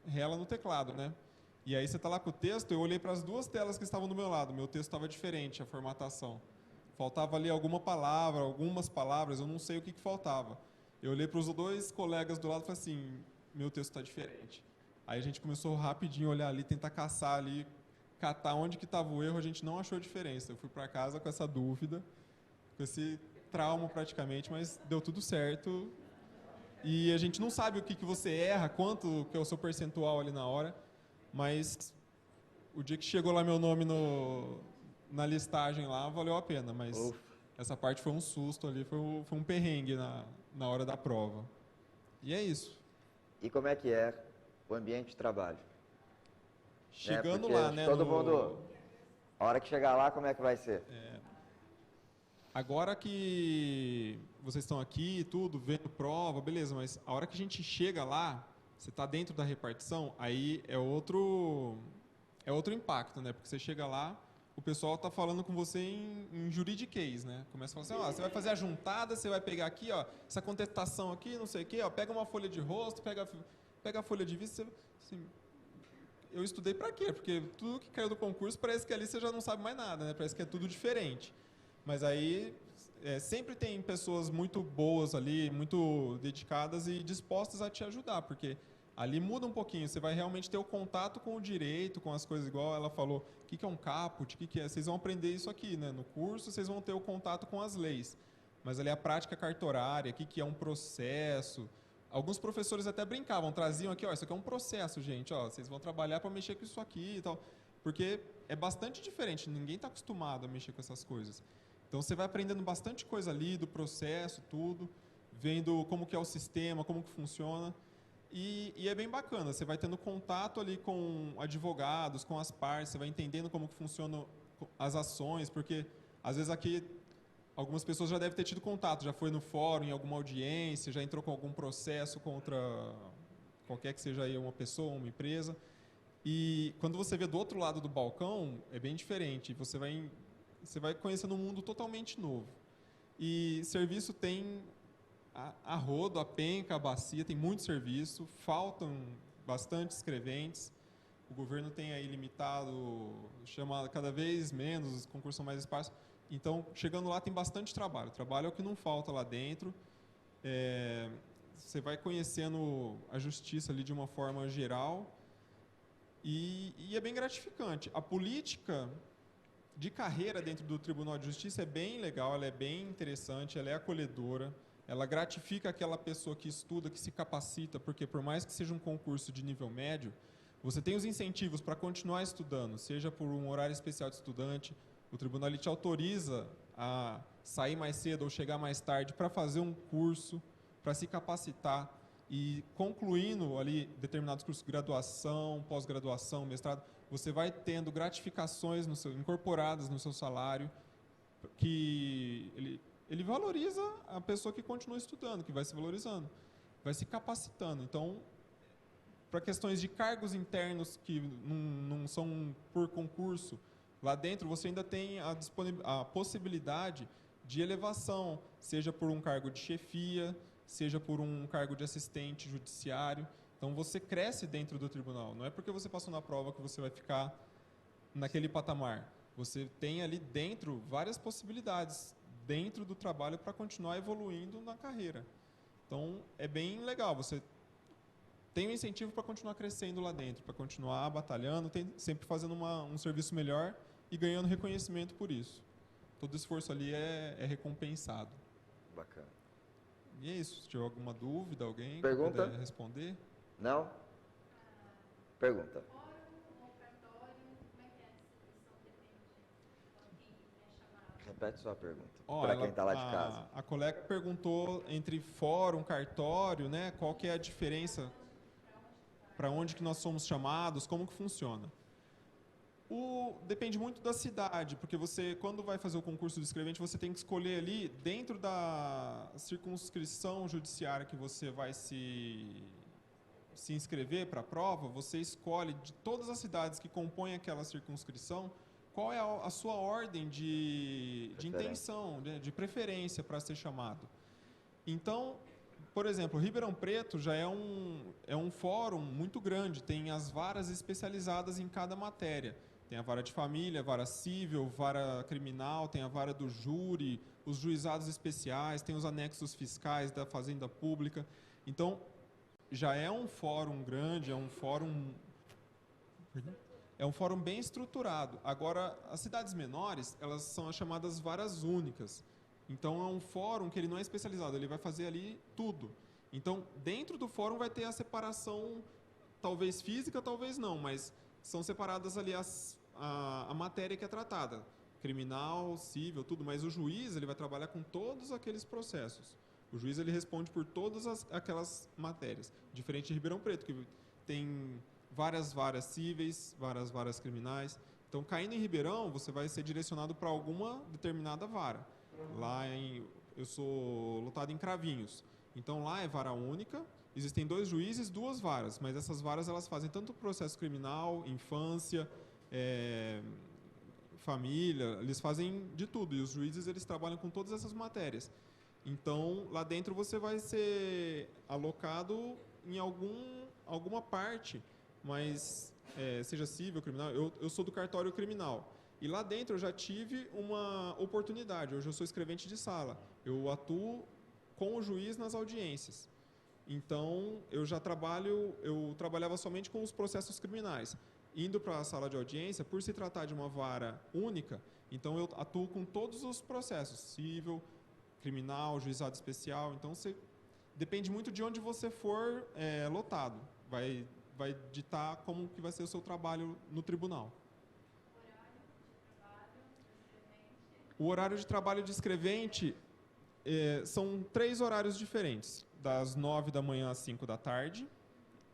rela no teclado, né? E aí você está lá com o texto, eu olhei para as 2 telas que estavam do meu lado, meu texto estava diferente, a formatação. Faltava ali algumas palavras, eu não sei o que faltava. Eu olhei para os 2 colegas do lado e falei assim, meu texto está diferente. Aí a gente começou rapidinho a olhar ali, tentar caçar ali, catar onde que estava o erro, a gente não achou diferença. Eu fui para casa com essa dúvida, com esse trauma praticamente, mas deu tudo certo. E a gente não sabe o que você erra, quanto que é o seu percentual ali na hora, mas o dia que chegou lá meu nome na listagem lá, valeu a pena, mas Ufa. essa parte foi um susto ali, foi um perrengue na hora da prova. E é isso. E como é que é o ambiente de trabalho? Chegando Porque lá, né? todo mundo, a hora que chegar lá, como é que vai ser? Agora que vocês estão aqui e tudo, vendo prova, beleza, mas a hora que a gente chega lá, você está dentro da repartição, aí é outro impacto, né? Porque você chega lá, o pessoal está falando com você em juridiquês, né? Começa a falar assim, ó, você vai fazer a juntada, você vai pegar aqui, ó, essa contestação aqui, não sei o quê, ó, pega uma folha de rosto, pega a folha de vista, assim, eu estudei para quê? Porque tudo que caiu do concurso parece que ali você já não sabe mais nada, né? Parece que é tudo diferente. Mas aí sempre tem pessoas muito boas ali, muito dedicadas e dispostas a te ajudar, porque ali muda um pouquinho, você vai realmente ter o contato com o direito, com as coisas igual ela falou, o que é um caput, o que é, vocês vão aprender isso aqui, né? No curso vocês vão ter o contato com as leis, mas ali a prática cartorária, o que é um processo. Alguns professores até brincavam, traziam aqui, ó, isso aqui é um processo, gente, ó, vocês vão trabalhar para mexer com isso aqui e tal, porque é bastante diferente, ninguém está acostumado a mexer com essas coisas. Então você vai aprendendo bastante coisa ali do processo, tudo, vendo como que é o sistema, como que funciona, e é bem bacana, você vai tendo contato ali com advogados, com as partes, você vai entendendo como que funcionam as ações, porque às vezes aqui algumas pessoas já devem ter tido contato, já foi no fórum, em alguma audiência, já entrou com algum processo contra qualquer que seja aí uma pessoa, uma empresa, e quando você vê do outro lado do balcão, é bem diferente, você vai conhecendo um mundo totalmente novo. E serviço tem a rodo, a penca, a bacia, tem muito serviço, faltam bastante escreventes, o governo tem aí limitado, chama cada vez menos, os concursos são mais esparsos, então chegando lá tem bastante trabalho é o que não falta lá dentro, você vai conhecendo a justiça ali de uma forma geral e é bem gratificante. A política de carreira dentro do Tribunal de Justiça é bem legal, ela é bem interessante, ela é acolhedora, ela gratifica aquela pessoa que estuda, que se capacita, porque por mais que seja um concurso de nível médio, você tem os incentivos para continuar estudando, seja por um horário especial de estudante, o tribunal ele te autoriza a sair mais cedo ou chegar mais tarde para fazer um curso, para se capacitar e concluindo ali determinados cursos, graduação, pós-graduação, mestrado, você vai tendo gratificações incorporadas no seu salário, que ele valoriza a pessoa que continua estudando, que vai se valorizando, vai se capacitando. Então, para questões de cargos internos que não são por concurso, lá dentro você ainda tem a possibilidade de elevação, seja por um cargo de chefia, seja por um cargo de assistente judiciário. Então você cresce dentro do tribunal, não é porque você passou na prova que você vai ficar naquele patamar. Você tem ali dentro várias possibilidades dentro do trabalho para continuar evoluindo na carreira. Então é bem legal, você tem um incentivo para continuar crescendo lá dentro, para continuar batalhando, sempre fazendo um serviço melhor e ganhando reconhecimento por isso. Todo esforço ali é recompensado. Bacana. E é isso, se tiver alguma dúvida, alguém Pergunta? puder responder. Não? Pergunta. Fórum ou cartório, como é que é a distribuição, depende de quem é chamado? Repete sua pergunta, para quem está lá de casa. A colega perguntou entre fórum, cartório, né, qual que é a diferença, para onde que nós somos chamados, como que funciona. Depende muito da cidade, porque você, quando vai fazer o concurso de escrevente, você tem que escolher ali, dentro da circunscrição judiciária que você vai se inscrever para a prova, você escolhe de todas as cidades que compõem aquela circunscrição, qual é a sua ordem de intenção, de preferência para ser chamado. Então, por exemplo, Ribeirão Preto já é um fórum muito grande, tem as varas especializadas em cada matéria. Tem a vara de família, vara civil, vara criminal, tem a vara do júri, os juizados especiais, tem os anexos fiscais da Fazenda Pública. Então, já é um fórum grande, é um fórum bem estruturado. Agora, as cidades menores, elas são as chamadas varas únicas. Então, é um fórum que ele não é especializado, ele vai fazer ali tudo. Então, dentro do fórum vai ter a separação, talvez física, talvez não, mas são separadas ali a matéria que é tratada. Criminal, civil, tudo, mas o juiz ele vai trabalhar com todos aqueles processos. O juiz ele responde por todas aquelas matérias, diferente de Ribeirão Preto, que tem várias varas cíveis, várias varas criminais. Então, caindo em Ribeirão, você vai ser direcionado para alguma determinada vara. Eu sou lotado em Cravinhos. Então, lá é vara única, existem 2 juízes, 2 varas, mas essas varas elas fazem tanto processo criminal, infância, família, eles fazem de tudo. E os juízes eles trabalham com todas essas matérias. Então, lá dentro você vai ser alocado em alguma parte, mas seja civil, criminal. Eu sou do cartório criminal. E lá dentro eu já tive uma oportunidade. Hoje eu sou escrevente de sala. Eu atuo com o juiz nas audiências. Então, eu trabalhava somente com os processos criminais. Indo para a sala de audiência, por se tratar de uma vara única, então eu atuo com todos os processos, civil, criminal, juizado especial. Então, depende muito de onde você for lotado. Vai ditar como que vai ser o seu trabalho no tribunal. O horário de trabalho de escrevente são 3 horários diferentes. Das 9 da manhã às 5 da tarde,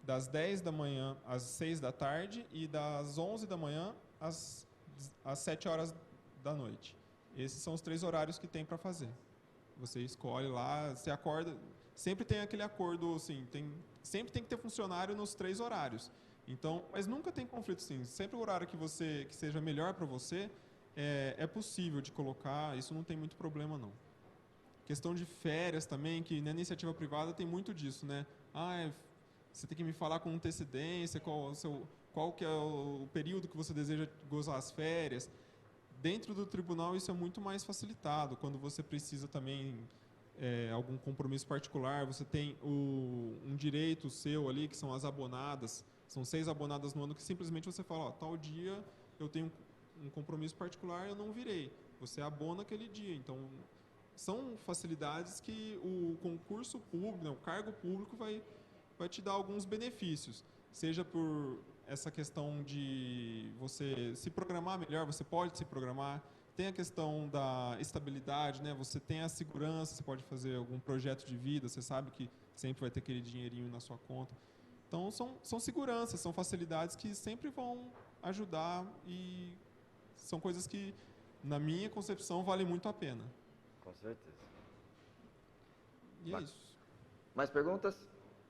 das 10 da manhã às 6 da tarde e das 11 da manhã às 7 horas da noite. Esses são os 3 horários que tem para fazer. Você escolhe lá, você acorda, sempre tem aquele acordo, assim, sempre tem que ter funcionário nos 3 horários. Então, mas nunca tem conflito, sim. Sempre o horário que seja melhor para você é possível de colocar, isso não tem muito problema, não. Questão de férias também, que na iniciativa privada tem muito disso, né? Você tem que me falar com antecedência qual que é o período que você deseja gozar as férias. Dentro do tribunal isso é muito mais facilitado. Quando você precisa também algum compromisso particular, você tem um direito seu ali, que são as abonadas. São 6 abonadas no ano que simplesmente você fala, tal dia eu tenho um compromisso particular, eu não virei. Você abona aquele dia. Então, são facilidades que o concurso público, o cargo público vai te dar alguns benefícios. Seja por essa questão de você se programar melhor, você pode se programar. Tem a questão da estabilidade, né? Você tem a segurança, você pode fazer algum projeto de vida, você sabe que sempre vai ter aquele dinheirinho na sua conta. Então, são seguranças, são facilidades que sempre vão ajudar e são coisas que, na minha concepção, valem muito a pena. Com certeza. E é isso. Mais perguntas?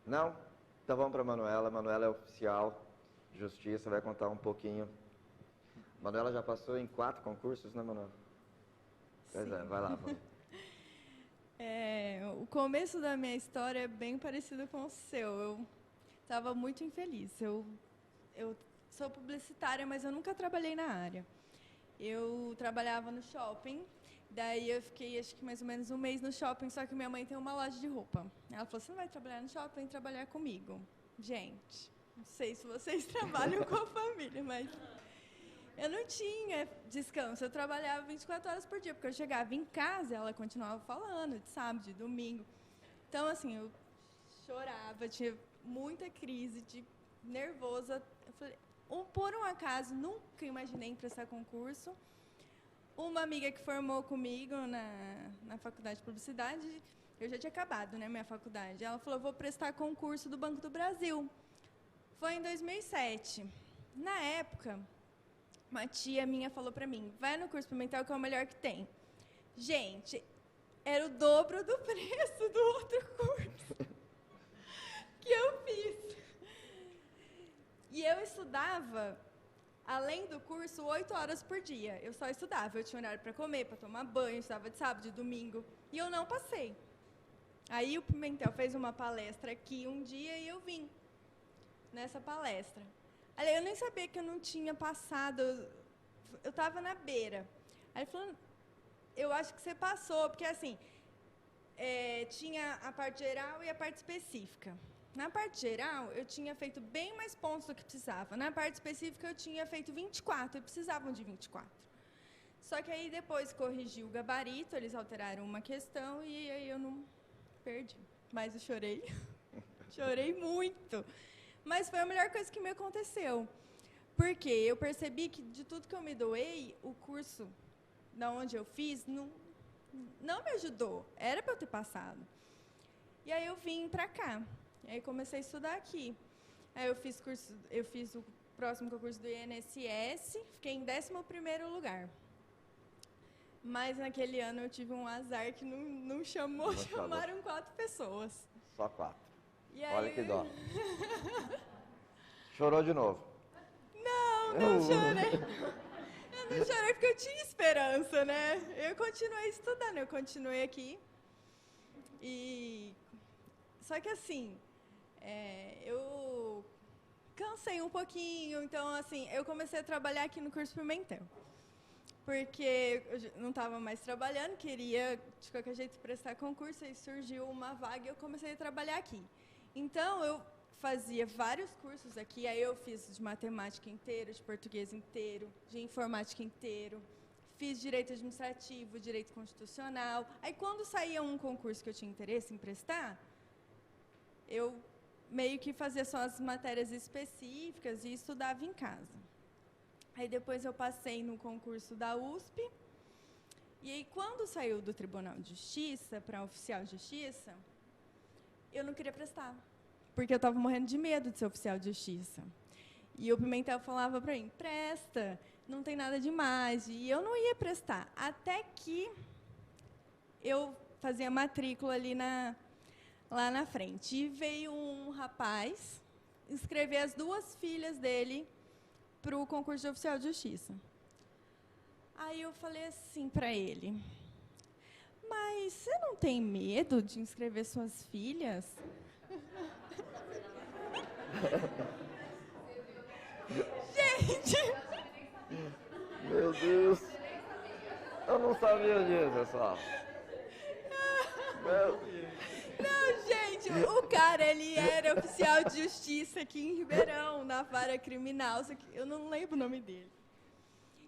Não? Então vamos para a Manuela. A Manuela é oficial de justiça, vai contar um pouquinho. A Manuela já passou em 4 concursos, né, Manuela? Pois Sim. vai lá, Manuela. O começo da minha história é bem parecido com o seu. Eu estava muito infeliz. Eu sou publicitária, mas eu nunca trabalhei na área. Eu trabalhava no shopping, daí eu fiquei acho que mais ou menos um mês no shopping, só que minha mãe tem uma loja de roupa. Ela falou, você não vai trabalhar no shopping, vem trabalhar comigo. Gente, não sei se vocês trabalham com a família, mas eu não tinha descanso, eu trabalhava 24 horas por dia, porque eu chegava em casa e ela continuava falando, de sábado, de domingo. Então, assim, eu chorava, tinha muita crise, de nervosa. Eu falei, por um acaso, nunca imaginei em prestar concurso. Uma amiga que formou comigo na faculdade de publicidade, eu já tinha acabado, né, minha faculdade. Ela falou, vou prestar concurso do Banco do Brasil. Foi em 2007. Na época, uma tia minha falou para mim, vai no curso experimental que é o melhor que tem. Gente, era o dobro do preço do outro curso que eu fiz. E eu estudava, além do curso, 8 horas por dia. Eu só estudava. Eu tinha horário para comer, para tomar banho, estudava de sábado, de domingo. E eu não passei. Aí o Pimentel fez uma palestra aqui um dia e eu vim nessa palestra. Aí eu nem sabia que eu não tinha passado. Eu estava na beira. Aí ele falou, eu acho que você passou, porque assim, tinha a parte geral e a parte específica. Na parte geral, eu tinha feito bem mais pontos do que precisava. Na parte específica, eu tinha feito 24, e precisavam de 24. Só que aí depois corrigiu o gabarito, eles alteraram uma questão e aí eu não perdi. Mas eu chorei. Chorei muito. Mas foi a melhor coisa que me aconteceu. Porque eu percebi que de tudo que eu me doei, o curso da onde eu fiz não me ajudou. Era para eu ter passado. E aí eu vim para cá. E aí comecei a estudar aqui. Aí eu fiz o próximo concurso do INSS, fiquei em 11º lugar. Mas naquele ano eu tive um azar que não chamou, chamaram 4 pessoas. Só 4. E aí... Olha que dó. Chorou de novo. Não chorei. Eu não chorei porque eu tinha esperança, né? Eu continuei estudando, eu continuei aqui. Só que assim, eu cansei um pouquinho, então assim, eu comecei a trabalhar aqui no curso Pimentel. Porque eu não estava mais trabalhando, queria de qualquer jeito prestar concurso, aí surgiu uma vaga e eu comecei a trabalhar aqui. Então, eu fazia vários cursos aqui, aí eu fiz de matemática inteiro, de português inteiro, de informática inteiro, fiz direito administrativo, direito constitucional. Aí, quando saía um concurso que eu tinha interesse em prestar, eu meio que fazia só as matérias específicas e estudava em casa. Aí, depois, eu passei no concurso da USP, e aí, quando saiu do Tribunal de Justiça para oficial de justiça, eu não queria prestar, porque eu estava morrendo de medo de ser oficial de justiça. E o Pimentel falava para mim, presta, não tem nada demais. E eu não ia prestar, até que eu fazia matrícula ali lá na frente. E veio um rapaz inscrever as 2 filhas dele para o concurso de oficial de justiça. Aí eu falei assim para ele, mas você não tem medo de inscrever suas filhas? Gente! Meu Deus. Eu não sabia disso, pessoal. Não, gente, o cara, ele era oficial de justiça aqui em Ribeirão, na vara criminal, só que eu não lembro o nome dele.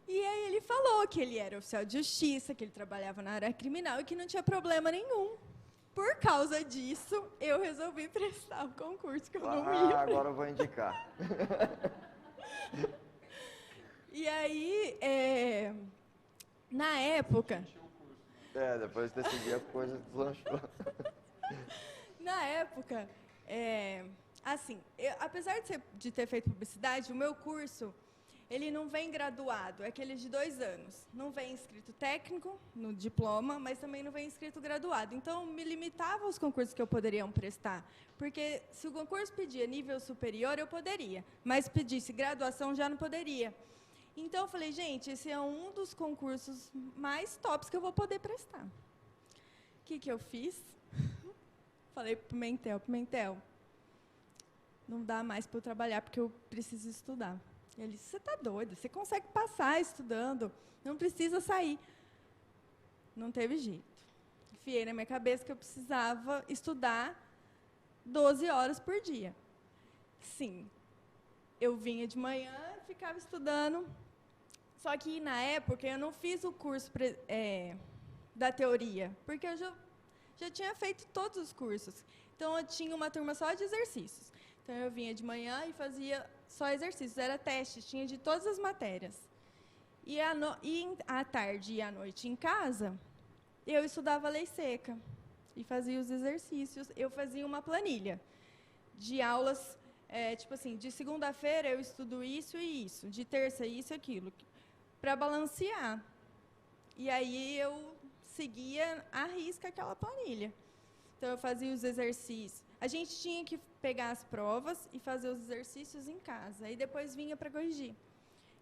E aí ele falou que ele era oficial de justiça, que ele trabalhava na área criminal e que não tinha problema nenhum. Por causa disso, eu resolvi prestar o concurso, que eu não ia. Agora eu vou indicar. E aí, na época... Depois de decidir a coisa deslanchou. Na época, assim, apesar de ter feito publicidade, o meu curso, ele não vem graduado, é aquele de 2 anos. Não vem escrito técnico no diploma, mas também não vem escrito graduado. Então, me limitava aos concursos que eu poderia prestar. Porque se o concurso pedia nível superior, eu poderia. Mas pedisse graduação, já não poderia. Então, eu falei, gente, esse é um dos concursos mais tops que eu vou poder prestar. O que eu fiz? Falei para o Pimentel, não dá mais para eu trabalhar, porque eu preciso estudar. Ele disse, você está doido, você consegue passar estudando, não precisa sair. Não teve jeito. Enfiei na minha cabeça que eu precisava estudar 12 horas por dia. Sim, eu vinha de manhã, ficava estudando, só que na época eu não fiz o curso da teoria, porque eu já tinha feito todos os cursos. Então, eu tinha uma turma só de exercícios. Então, eu vinha de manhã e fazia só exercícios, era testes, tinha de todas as matérias. E à tarde e à noite em casa, eu estudava lei seca e fazia os exercícios. Eu fazia uma planilha de aulas, tipo assim, de segunda-feira eu estudo isso e isso, de terça isso e aquilo, para balancear. E aí eu seguia à risca aquela planilha. Então, eu fazia os exercícios. A gente tinha que pegar as provas e fazer os exercícios em casa. E depois vinha para corrigir.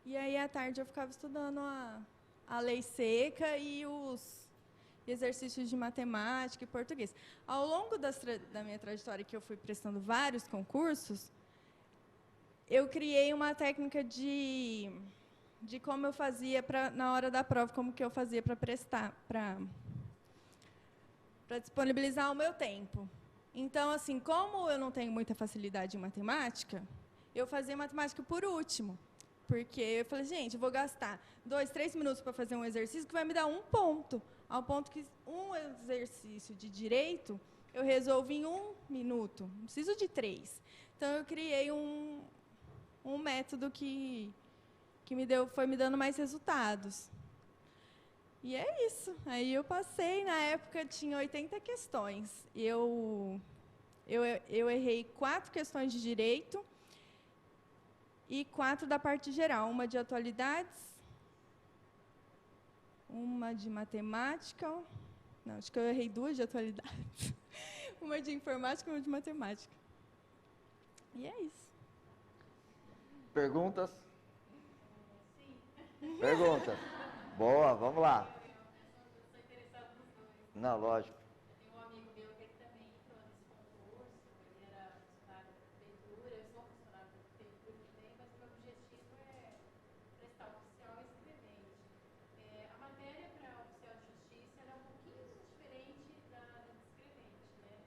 E aí, à tarde, eu ficava estudando a lei seca e os exercícios de matemática e português. Ao longo da minha trajetória, que eu fui prestando vários concursos, eu criei uma técnica de como eu fazia na hora da prova, como que eu fazia para prestar, para disponibilizar o meu tempo. Então, assim, como eu não tenho muita facilidade em matemática, eu fazia matemática por último, Porque eu falei, gente, eu vou gastar 2, 3 minutos para fazer um exercício que vai me dar 1 ponto. Ao ponto que um exercício de direito eu resolvo em 1 minuto. Não preciso de 3. Então, eu criei um método que foi me dando mais resultados. E é isso. Aí eu passei, na época tinha 80 questões. Eu errei 4 questões de direito e 4 da parte geral. Uma de atualidades, uma de matemática. Não, acho que eu errei 2 de atualidades. Uma de informática e uma de matemática. E é isso. Perguntas? Perguntas. Boa, vamos lá. Eu sou interessada nos dois. Não, lógico. Eu tenho um amigo meu que ele também entrou nesse concurso, ele era funcionário da prefeitura, eu sou funcionário da prefeitura também, mas o meu objetivo é prestar oficial e escrevente. A matéria para oficial de justiça era um pouquinho diferente da de escrevente, né?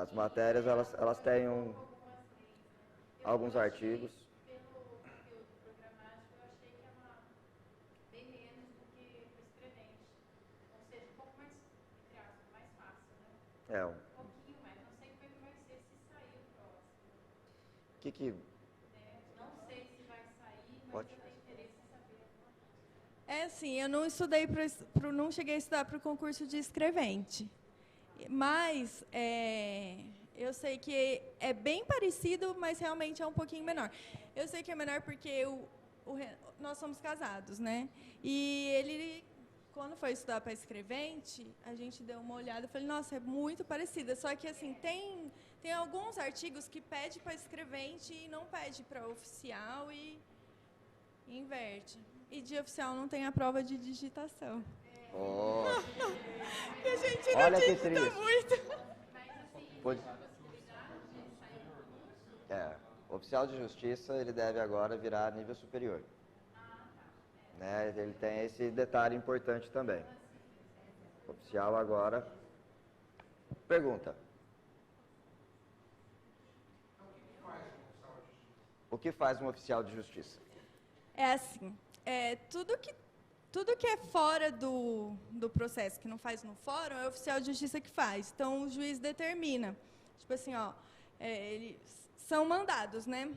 As matérias, elas têm Algumas leis, né? alguns artigos. Pelo conteúdo programático, eu achei que era bem menos do que para escrevente. Ou seja, um pouco mais, entre aspas, mais fácil, né? É, Um pouquinho mais. Não sei como é que vai ser se sair o próximo. que Não sei se vai sair, mas Pode. eu tenho interesse em saber alguma coisa. É assim, eu não estudei não cheguei a estudar para o concurso de escrevente. Mas eu sei que é bem parecido, mas realmente é um pouquinho menor. Eu sei que é menor porque nós somos casados, né? E ele, quando foi estudar para escrevente, a gente deu uma olhada e falei, nossa, é muito parecida. Só que assim, tem alguns artigos que pede para escrevente e não pede para oficial e inverte. E de oficial não tem a prova de digitação. Oh, E a gente não olha que digita triste. muito. Pode- oficial de justiça, ele deve agora virar nível superior. Né? Ele tem esse detalhe importante também. Oficial agora. Pergunta. O que faz um oficial de justiça? É assim, tudo que é fora do processo, que não faz no fórum, é o oficial de justiça que faz. Então, o juiz determina. Tipo assim, eles são mandados, né?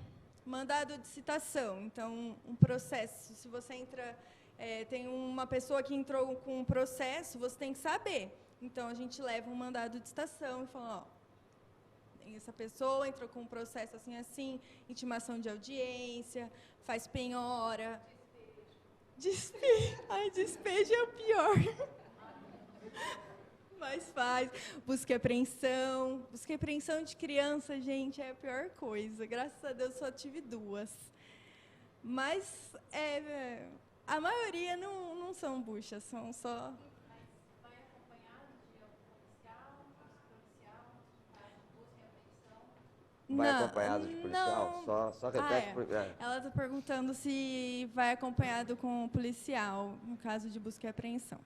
Mandado de citação. Então, um processo, se você entra, tem uma pessoa que entrou com um processo, você tem que saber. Então, a gente leva um mandado de citação e fala, essa pessoa entrou com um processo assim, intimação de audiência, faz penhora. Despejo é o pior. Mas faz. Busca e apreensão. Busca e apreensão de criança, gente, é a pior coisa. Graças a Deus só tive 2. Mas a maioria não são buchas, são só... Vai acompanhado de algum policial, faz busca e apreensão? Vai acompanhado de policial? Não. Só repete. Ela está perguntando se vai acompanhado com o policial, no caso de busca e apreensão.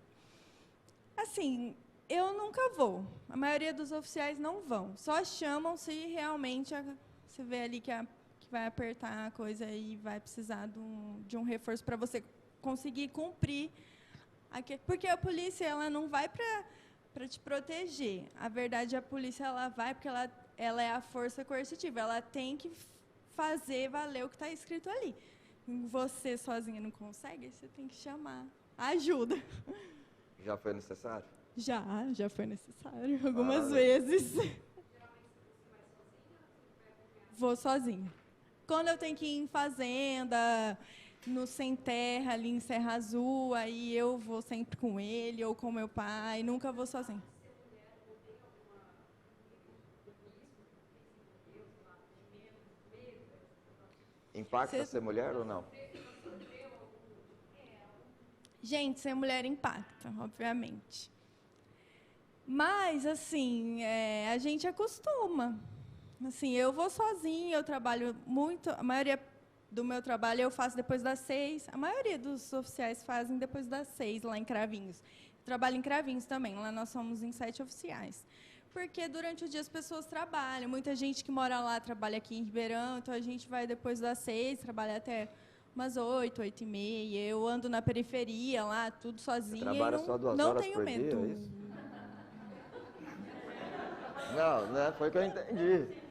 Assim, eu nunca vou. A maioria dos oficiais não vão. Só chamam se realmente você vê ali que vai apertar a coisa e vai precisar de um reforço para você conseguir cumprir. Porque a polícia ela não vai para te proteger. A verdade, a polícia ela vai porque ela é a força coercitiva. Ela tem que fazer valer o que está escrito ali. Você sozinha não consegue, você tem que chamar ajuda. Já foi necessário? Já foi necessário algumas vezes. Vou sozinha. Quando eu tenho que ir em fazenda, no Sem Terra, ali em Serra Azul, aí eu vou sempre com ele ou com meu pai, nunca vou sozinha. Impacta ser mulher ou não? Gente, ser mulher impacta, obviamente. Mas, assim, a gente acostuma. Assim, eu vou sozinha, eu trabalho muito. A maioria do meu trabalho eu faço depois das 6. A maioria dos oficiais fazem depois das 6, lá em Cravinhos. Eu trabalho em Cravinhos também, lá nós somos em 7 oficiais. porque durante o dia as pessoas trabalham. Muita gente que mora lá trabalha aqui em Ribeirão, então a gente vai depois das 6, trabalha até umas 8, 8h30. Eu ando na periferia lá, tudo sozinha. Trabalha e não, só 2 não horas tenho por medo. dia, é isso? Não, né? Foi o que eu entendi.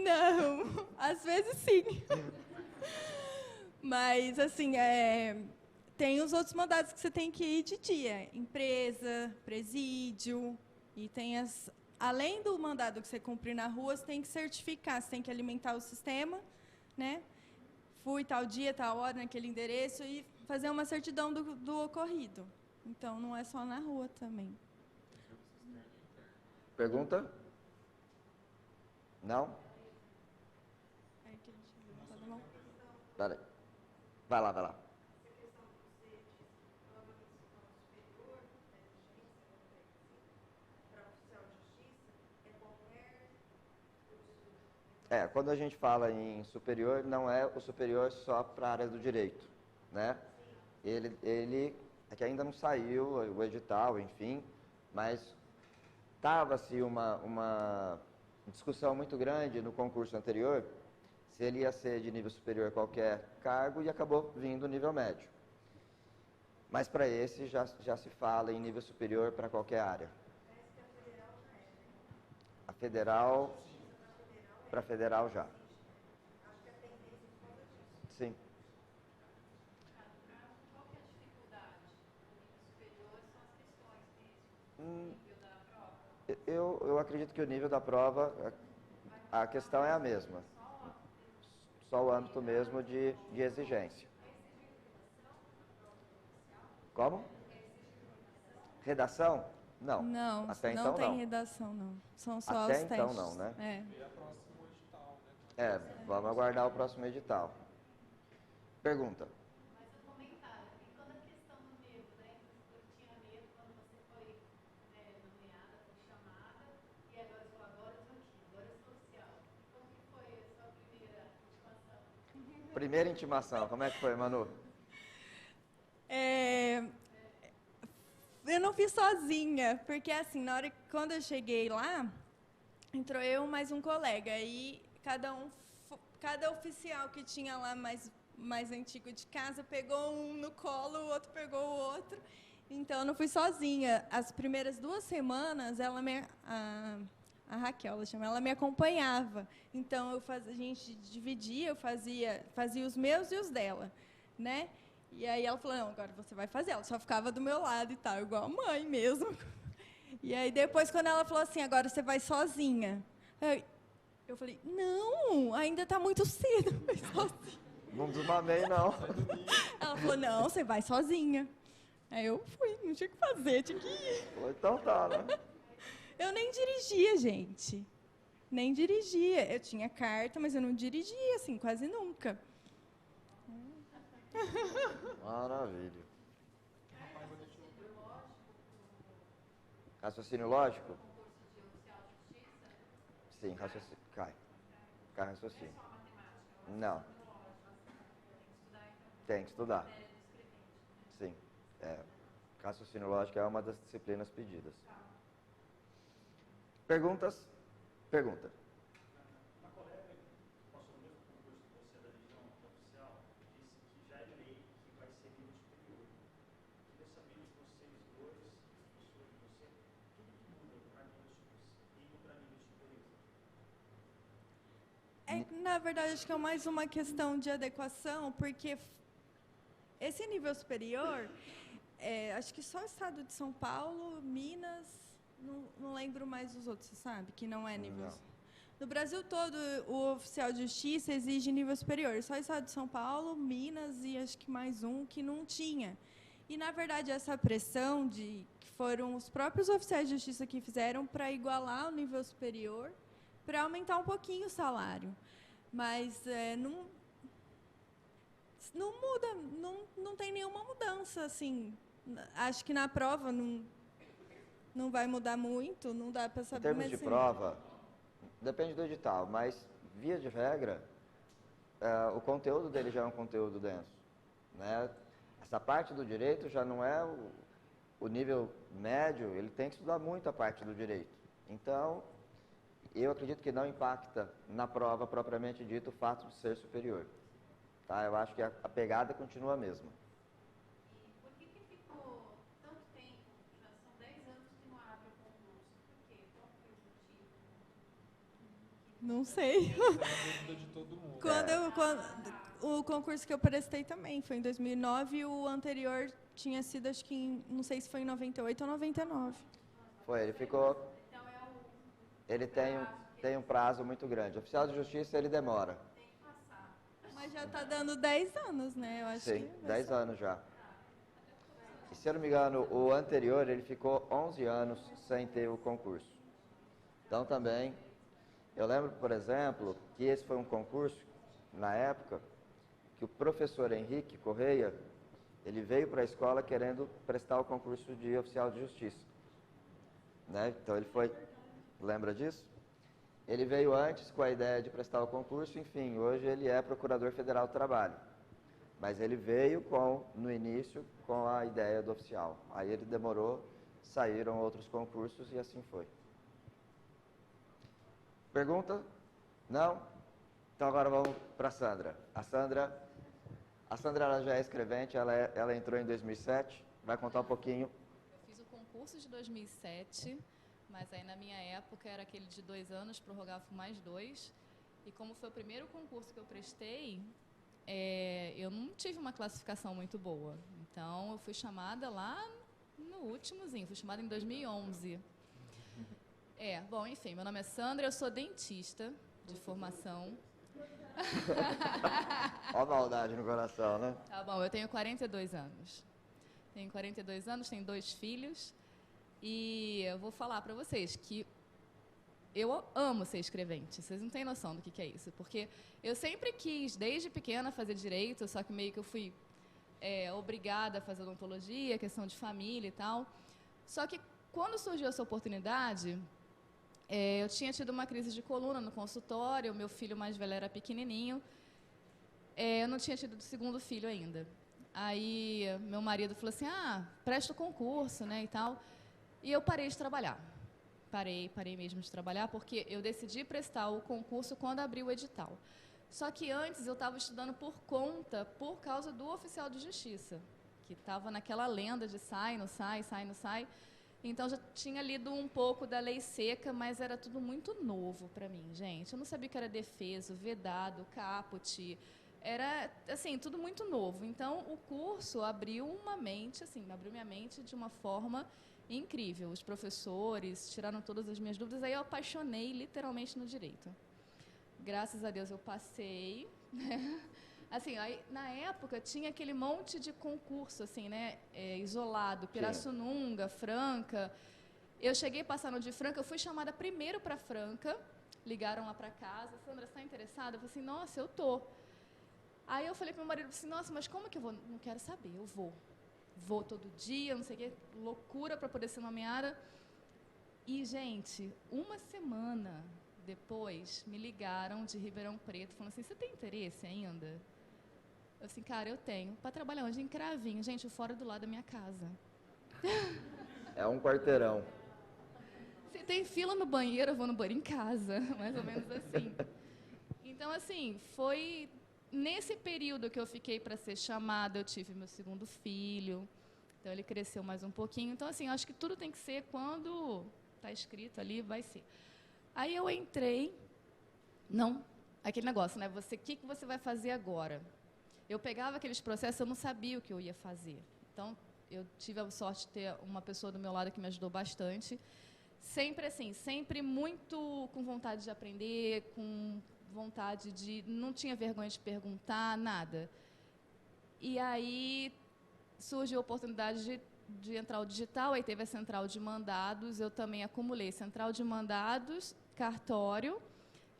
Não, às vezes sim. Mas, assim, tem os outros mandados que você tem que ir de dia. Empresa, presídio, e tem as... Além do mandado que você cumprir na rua, você tem que certificar, você tem que alimentar o sistema, né? Fui tal dia, tal hora, naquele endereço, e fazer uma certidão do ocorrido. Então, não é só na rua também. Pergunta? Não? Peraí. Vai lá, vai lá. Quando a gente fala em superior, não é o superior só para a área do direito, né? Ele é que ainda não saiu o edital, enfim, mas estava-se uma discussão muito grande no concurso anterior, se ele ia ser de nível superior qualquer cargo, e acabou vindo nível médio. Mas para esse já se fala em nível superior para qualquer área. A federal, para a federal já. Sim. Qual que é a dificuldade do nível superior? São as questões mesmo, o nível da prova? Eu acredito que o nível da prova, a questão é a mesma. Só o âmbito mesmo de exigência. Como? Redação? Não. Não, Até não então tem não. redação, não. São só Até os então testes. não, né? E a próximo edital, né? Vamos aguardar o próximo edital. Pergunta. Mas um comentário, e quando a questão do medo, né? Eu tinha medo quando você foi nomeada, foi chamada, e agora eu falou, agora eu estou aqui, agora eu sou oficial. Como que foi a sua primeira intimação? Primeira intimação, como é que foi, Manu? Eu não fiz sozinha, porque assim, quando eu cheguei lá, entrou eu mais um colega, e cada oficial que tinha lá mais antigo de casa pegou um no colo, o outro pegou o outro. Então eu não fui sozinha. As primeiras 2 semanas, a Raquel, ela me acompanhava. Então a gente dividia, eu fazia os meus e os dela, né? E aí ela falou, não, agora você vai fazer. Ela só ficava do meu lado e tal, igual a mãe mesmo. E aí depois, quando ela falou assim, agora você vai sozinha. Eu falei, não, ainda está muito cedo, vai sozinha. Não desmamei, não. Ela falou, não, você vai sozinha. Aí eu fui, não tinha o que fazer, tinha que ir. Então tá, né? Eu nem dirigia, gente. Nem dirigia. Eu tinha carta, mas eu não dirigia, assim, quase nunca. Maravilha. Raciocínio lógico? Sim, raciocínio. Cai raciocínio. Não. Tem que estudar. Sim. Raciocínio lógico é uma das disciplinas pedidas. Perguntas? Pergunta. Uma colega que passou no mesmo concurso que você da região oficial disse que já é lei que vai ser nível superior. Queria saber de vocês dois, professor e você, tudo que muda para nível superior. Na verdade, acho que é mais uma questão de adequação, porque esse nível superior, acho que só o estado de São Paulo, Minas, não lembro mais os outros, você sabe? Que não é nível... Não. No Brasil todo, o oficial de justiça exige nível superior. Só o estado de São Paulo, Minas e acho que mais um que não tinha. E, na verdade, essa pressão que foram os próprios oficiais de justiça que fizeram para igualar o nível superior, para aumentar um pouquinho o salário. Mas não muda, não tem nenhuma mudança, assim. Acho que na prova não vai mudar muito, não dá para saber. Em termos de prova, depende do edital, mas, via de regra, o conteúdo dele já é um conteúdo denso, né? Essa parte do direito já não é o nível médio, ele tem que estudar muito a parte do direito, Então, eu acredito que não impacta na prova propriamente dito o fato de ser superior. Tá? Eu acho que a pegada continua a mesma. E por que ficou tanto tempo? Já são 10 anos que não abre o concurso. Por quê? Qual foi o motivo? Não sei. Essa é a dúvida de todo mundo. O concurso que eu prestei também foi em 2009 e o anterior tinha sido, acho que, não sei se foi em 98 ou 99. Foi, ele ficou... Então é o Ele tem um prazo muito grande. O oficial de justiça, ele demora. tem que passar. Mas já está dando 10 anos, né? Eu acho Sim, que 10 anos já. E, se eu não me engano, o anterior, ele ficou 11 anos sem ter o concurso. Então, também, eu lembro, por exemplo, que esse foi um concurso, na época, que o professor Henrique Correia, ele veio para a escola querendo prestar o concurso de oficial de justiça. Né? Então, ele foi... Lembra disso? Ele veio antes com a ideia de prestar o concurso, enfim, hoje ele é Procurador Federal do Trabalho. Mas ele veio no início, com a ideia do oficial. Aí ele demorou, saíram outros concursos e assim foi. Pergunta? Não? Então agora vamos para a Sandra. A Sandra ela já é escrevente, ela entrou em 2007, vai contar um pouquinho. Eu fiz o concurso de 2007, mas aí na minha época era aquele de 2 anos, prorrogava por mais 2. E como foi o primeiro concurso que eu prestei, eu não tive uma classificação muito boa. Então eu fui chamada lá no últimozinho, fui chamada em 2011. Bom, enfim, meu nome é Sandra, eu sou dentista de formação. Olha a maldade no coração, né? Tá bom, eu tenho 42 anos. Tenho 42 anos, tenho 2 filhos. E eu vou falar para vocês que eu amo ser escrevente. Vocês não têm noção do que é isso. Porque eu sempre quis, desde pequena, fazer direito, só que meio que eu fui obrigada a fazer odontologia, questão de família e tal. Só que quando surgiu essa oportunidade, eu tinha tido uma crise de coluna no consultório, o meu filho mais velho era pequenininho, eu não tinha tido o segundo filho ainda. Aí meu marido falou assim, presta o concurso, né, e tal. E eu parei de trabalhar. Parei mesmo de trabalhar, porque eu decidi prestar o concurso quando abriu o edital. Só que antes eu estava estudando por conta, por causa do oficial de justiça, que estava naquela lenda de sai, não sai, sai, não sai. Então, já tinha lido um pouco da lei seca, mas era tudo muito novo para mim, gente. Eu não sabia o que era defeso, vedado, caput. Era, assim, tudo muito novo. Então, o curso abriu minha mente de uma forma incrível. Os professores tiraram todas as minhas dúvidas, aí eu apaixonei literalmente no direito. Graças a Deus eu passei, né? Assim, aí, na época tinha aquele monte de concurso, assim, né, isolado, Pirassununga, Franca. Eu cheguei a passar no de Franca, eu fui chamada primeiro para Franca, ligaram lá para casa, Sandra, você está interessada? Eu falei assim, nossa, eu tô. Aí eu falei para meu marido, assim, nossa, mas como que eu vou? Não quero saber, eu vou. Vou todo dia, não sei o quê, loucura para poder ser nomeada. E, gente, uma semana depois, me ligaram de Ribeirão Preto, falando assim, você tem interesse ainda? Eu assim, cara, eu tenho. Para trabalhar onde? Em Cravinho. Gente, fora do lado da minha casa. É um quarteirão. Se tem fila no banheiro, eu vou no banheiro em casa. Mais ou menos assim. Então, assim, foi nesse período que eu fiquei para ser chamada, eu tive meu segundo filho. Então, ele cresceu mais um pouquinho. Então, assim, acho que tudo tem que ser quando está escrito ali, vai ser. Aí eu entrei, aquele negócio, né? O que você vai fazer agora? Eu pegava aqueles processos, eu não sabia o que eu ia fazer. Então, eu tive a sorte de ter uma pessoa do meu lado que me ajudou bastante. Sempre assim, sempre muito com vontade de aprender, com vontade de... Não tinha vergonha de perguntar, nada. E aí surgiu a oportunidade de entrar o digital, aí teve a central de mandados, eu também acumulei central de mandados, cartório.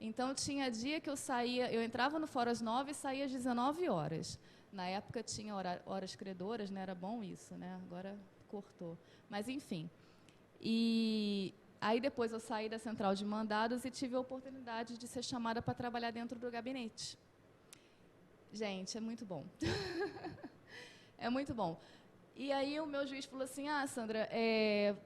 Então, tinha dia que eu entrava no fórum às 9 e saía às 19 horas. Na época tinha horas credoras, né? Era bom isso, né? Agora cortou. Mas, enfim. E aí depois eu saí da central de mandados e tive a oportunidade de ser chamada para trabalhar dentro do gabinete. Gente, é muito bom. É muito bom. E aí o meu juiz falou assim, Sandra,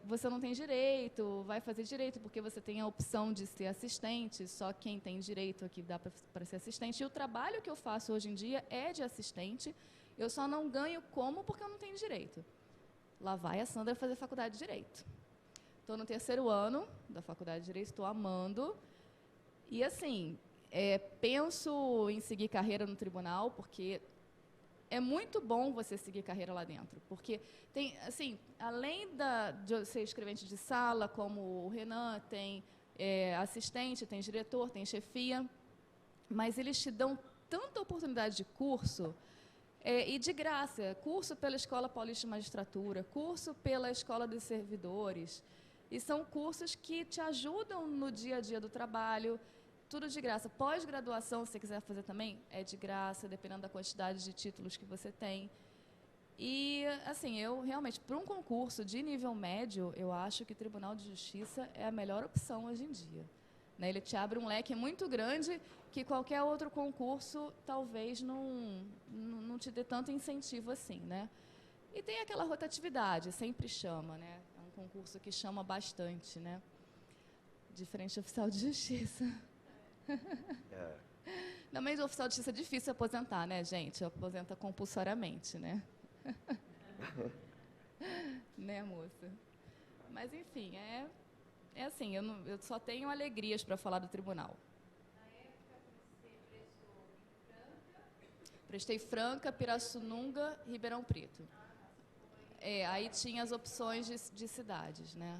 você não tem direito, vai fazer direito, porque você tem a opção de ser assistente, só quem tem direito aqui dá para ser assistente. E o trabalho que eu faço hoje em dia é de assistente, eu só não ganho como porque eu não tenho direito. Lá vai a Sandra fazer faculdade de Direito. Estou no 3º ano da faculdade de Direito, estou amando. E, assim, penso em seguir carreira no tribunal, porque é muito bom você seguir carreira lá dentro. Porque, tem, assim, além de eu ser escrevente de sala, como o Renan, tem assistente, tem diretor, tem chefia, mas eles te dão tanta oportunidade de curso, e de graça, curso pela Escola Paulista de Magistratura, curso pela Escola dos Servidores, e são cursos que te ajudam no dia a dia do trabalho, tudo de graça. Pós-graduação, se você quiser fazer também, é de graça, dependendo da quantidade de títulos que você tem. E, assim, eu realmente, para um concurso de nível médio, eu acho que o Tribunal de Justiça é a melhor opção hoje em dia. Né? Ele te abre um leque muito grande que qualquer outro concurso talvez não te dê tanto incentivo assim, né? E tem aquela rotatividade, sempre chama, né? É um concurso que chama bastante, né? Diferente do oficial de justiça. Não, mas o oficial de justiça é difícil aposentar, né, gente? Aposenta compulsoriamente, né? Né, moça? Mas, enfim, é assim, eu só tenho alegrias para falar do tribunal. Prestei Franca, Pirassununga, Ribeirão Preto. Aí tinha as opções de cidades, né?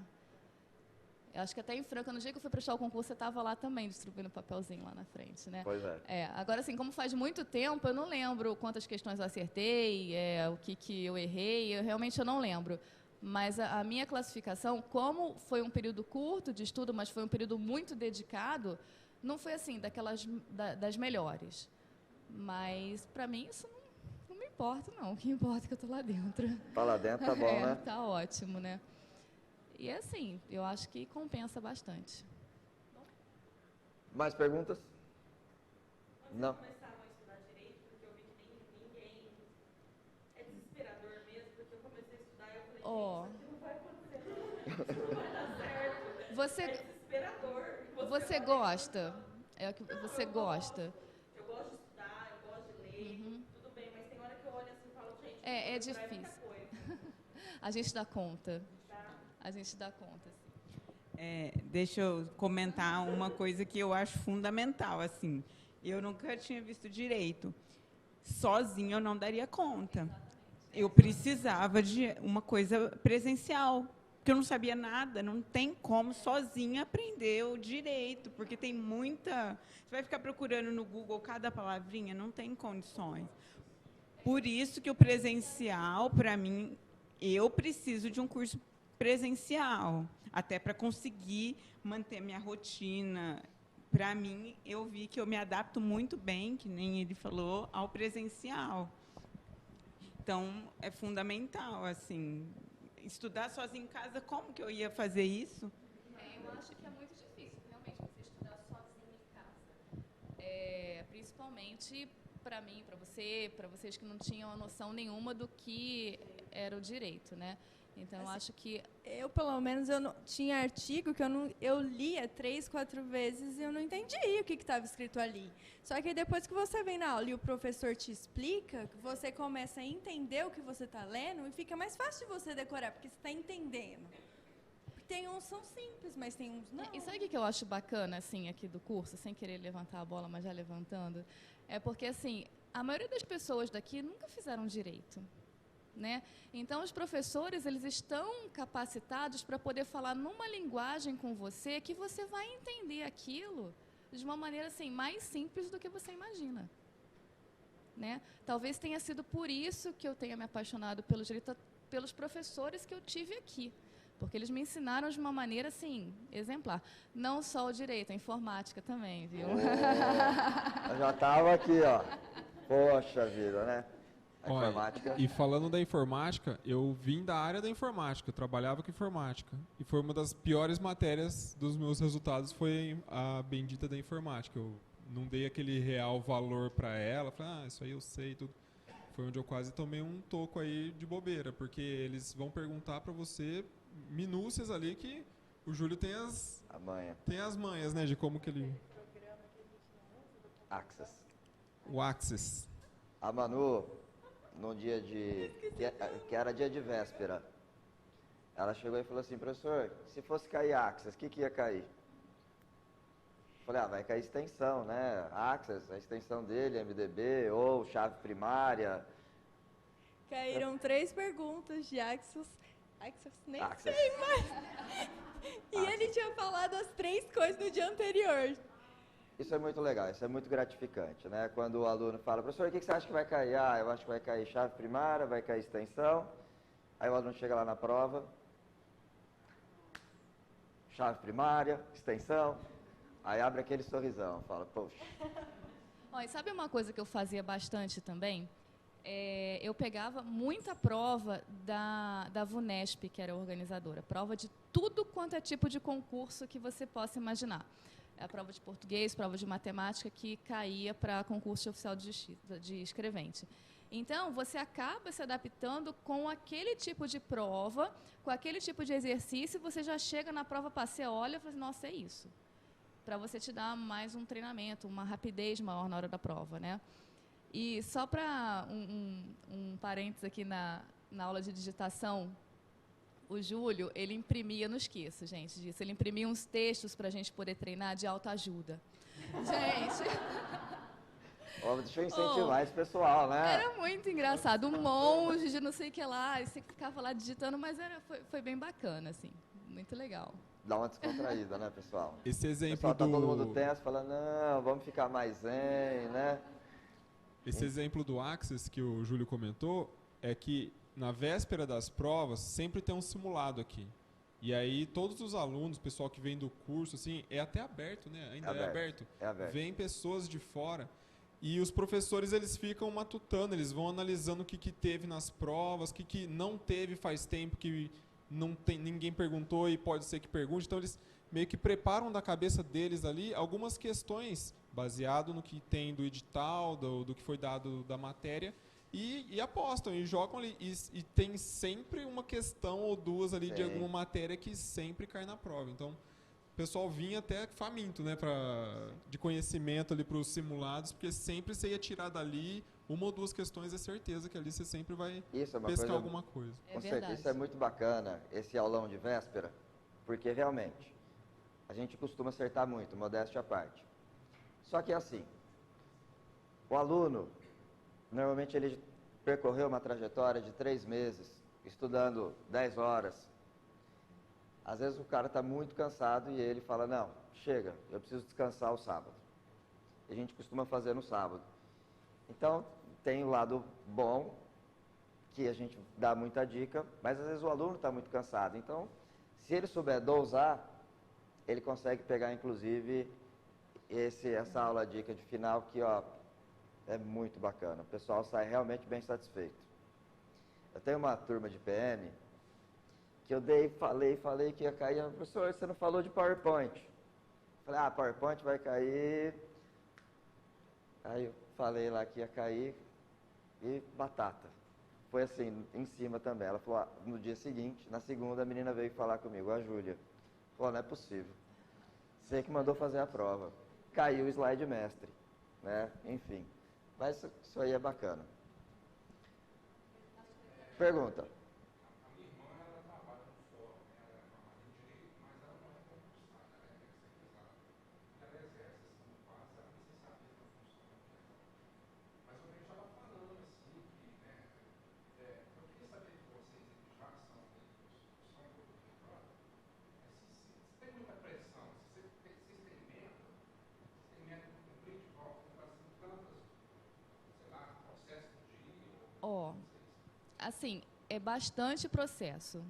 Eu acho que até em Franca, no dia que eu fui prestar o concurso, você estava lá também, distribuindo papelzinho lá na frente, né? Pois é. Agora, assim, como faz muito tempo, eu não lembro quantas questões eu acertei, o que eu errei, realmente eu não lembro. Mas a minha classificação, como foi um período curto de estudo, mas foi um período muito dedicado, não foi assim, das melhores. Mas, para mim, isso não me importa, não. O que importa é que eu estou lá dentro. Tá lá dentro, tá bom, né? Tá ótimo, né? E, assim, eu acho que compensa bastante. Mais perguntas? Não. Começaram a estudar direito, porque eu vi que nem ninguém... É desesperador mesmo, porque eu comecei a estudar e eu falei, gente, isso aqui não vai acontecer, isso não vai dar certo. É desesperador. Você gosta? Você gosta? Eu gosto de estudar, eu gosto de ler, tudo bem, mas tem hora que eu olho assim e falo, gente, É isso é muita difícil. coisa. A gente dá conta. Tá? A gente dá conta, assim. Deixa eu comentar uma coisa que eu acho fundamental, assim. Eu nunca tinha visto direito. Sozinha eu não daria conta. Eu precisava de uma coisa presencial, porque eu não sabia nada, não tem como sozinha aprender o direito, porque tem muita... Você vai ficar procurando no Google cada palavrinha, não tem condições. Por isso que o presencial, para mim, eu preciso de um curso presencial, até para conseguir manter minha rotina. Para mim, eu vi que eu me adapto muito bem, que nem ele falou, ao presencial. Então, é fundamental, assim, estudar sozinho em casa, como que eu ia fazer isso? Eu acho que é muito difícil, realmente, você estudar sozinho em casa. Principalmente para mim, para vocês que não tinham a noção nenhuma do que era o direito, né? Então, eu acho que... Eu, pelo menos, eu não, tinha artigo que eu lia 3, 4 vezes e eu não entendia o que estava escrito ali. Só que depois que você vem na aula e o professor te explica, você começa a entender o que você está lendo e fica mais fácil de você decorar, porque você está entendendo. Tem uns que são simples, mas tem uns não. E sabe o que eu acho bacana, assim, aqui do curso, sem querer levantar a bola, mas já levantando? É porque, assim, a maioria das pessoas daqui nunca fizeram direito. Né? Então, os professores, eles estão capacitados para poder falar numa linguagem com você que você vai entender aquilo de uma maneira assim, mais simples do que você imagina. Né? Talvez tenha sido por isso que eu tenha me apaixonado pelo direito, pelos professores que eu tive aqui. Porque eles me ensinaram de uma maneira, assim, exemplar. Não só o direito, a informática também, viu? Eu já estava aqui, ó. Poxa vida, né? Olha, Informática. e falando da informática, eu vim da área da informática, eu trabalhava com informática. E foi uma das piores matérias dos meus resultados, foi a bendita da informática. Eu não dei aquele real valor para ela, falei, isso aí eu sei tudo. foi onde eu quase tomei um toco aí de bobeira, porque eles vão perguntar para você minúcias ali que o Júlio tem as manhas, né, de como que ele... Access. O Access. A Manu, num dia que era dia de véspera, ela chegou e falou assim, professor, se fosse cair Access, o que ia cair? Falei, vai cair extensão, né? Access, a extensão dele, MDB, ou chave primária. Caíram 3 perguntas de Access, nem Access. sei mais. E ele tinha falado as 3 coisas no dia anterior. Isso é muito legal, isso é muito gratificante, né? Quando o aluno fala, professor, o que você acha que vai cair? Eu acho que vai cair chave primária, vai cair extensão. Aí o aluno chega lá na prova, chave primária, extensão, aí abre aquele sorrisão, fala, poxa. Ó, e sabe uma coisa que eu fazia bastante também? Eu pegava muita prova da VUNESP, que era a organizadora, prova de tudo quanto é tipo de concurso que você possa imaginar. A prova de português, prova de matemática, que caía para concurso de oficial de justiça, de escrevente. Então, você acaba se adaptando com aquele tipo de prova, com aquele tipo de exercício, você já chega na prova, você olha e fala assim, nossa, é isso. Para você te dar mais um treinamento, uma rapidez maior na hora da prova, né? E só para um parênteses aqui na aula de digitação, o Júlio, ele imprimia, não esqueço, gente, disso, ele imprimia uns textos para a gente poder treinar de autoajuda. Gente... Deixa eu incentivar esse pessoal, né? Era muito engraçado. Um monge de não sei o que lá, e você ficava lá digitando, mas foi bem bacana, assim, muito legal. Dá uma descontraída, né, pessoal? Esse exemplo pessoal, tá todo mundo tenso, falando, não, vamos ficar mais zen, né? Esse exemplo do Access que o Júlio comentou é que na véspera das provas sempre tem um simulado aqui. E aí todos os alunos, o pessoal que vem do curso, assim, é até aberto, né? Ainda é aberto. É aberto. Vem pessoas de fora e os professores eles ficam matutando, eles vão analisando o que teve nas provas, o que não teve faz tempo que ninguém perguntou e pode ser que pergunte. Então eles meio que preparam da cabeça deles ali algumas questões baseado no que tem do edital, do que foi dado da matéria, e apostam, e jogam ali. E tem sempre uma questão ou duas ali de alguma matéria que sempre cai na prova. Então, o pessoal vinha até faminto, né, de conhecimento ali para os simulados, porque sempre você ia tirar dali uma ou duas questões, é certeza que ali você sempre vai pescar alguma coisa. Com certeza, isso é muito bacana, esse aulão de véspera, porque realmente a gente costuma acertar muito, modéstia à parte. Só que é assim, o aluno, normalmente ele percorreu uma trajetória de 3 meses, estudando 10 horas. Às vezes o cara está muito cansado e ele fala, não, chega, eu preciso descansar o sábado. A gente costuma fazer no sábado. Então, tem o lado bom, que a gente dá muita dica, mas às vezes o aluno está muito cansado. Então, se ele souber dosar, ele consegue pegar, inclusive, essa aula dica de final, que é muito bacana. O pessoal sai realmente bem satisfeito. Eu tenho uma turma de PM, que eu falei que ia cair. Professor, você não falou de PowerPoint. Falei, PowerPoint vai cair. Aí eu falei lá que ia cair e batata. Foi assim, em cima também. Ela falou, no dia seguinte, na segunda, a menina veio falar comigo, a Júlia. Falou, não é possível. Você que mandou fazer a prova. Caiu o slide mestre, né? Enfim. Mas isso aí é bacana. Pergunta. Assim, é bastante processo.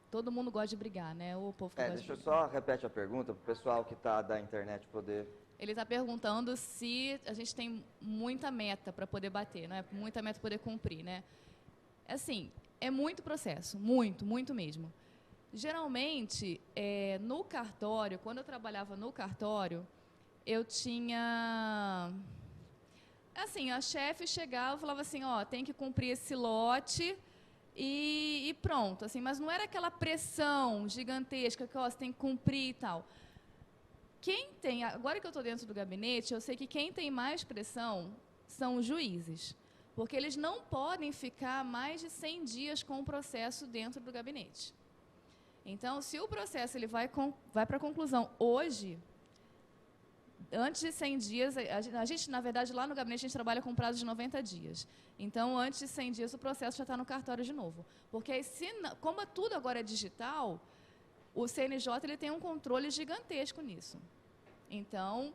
Todo mundo gosta de brigar, né? O povo que gosta Deixa eu só repetir a pergunta para o pessoal que está da internet poder... Ele está perguntando se a gente tem muita meta para poder bater, né? Muita meta para poder cumprir, né? Assim, é muito processo, muito mesmo. Geralmente, no cartório, quando eu trabalhava no cartório, eu tinha... assim, a chefe chegava e falava assim, ó, tem que cumprir esse lote e pronto, assim, mas não era aquela pressão gigantesca que, ó, você tem que cumprir e tal. Agora que eu estou dentro do gabinete, eu sei que quem tem mais pressão são os juízes, porque eles não podem ficar mais de 100 dias com o processo dentro do gabinete. Então, se o processo ele vai para a conclusão hoje, antes de 100 dias, a gente, na verdade, lá no gabinete, a gente trabalha com prazo de 90 dias. Então, antes de 100 dias, o processo já está no cartório de novo. Porque, como tudo agora é digital, o CNJ ele tem um controle gigantesco nisso. Então,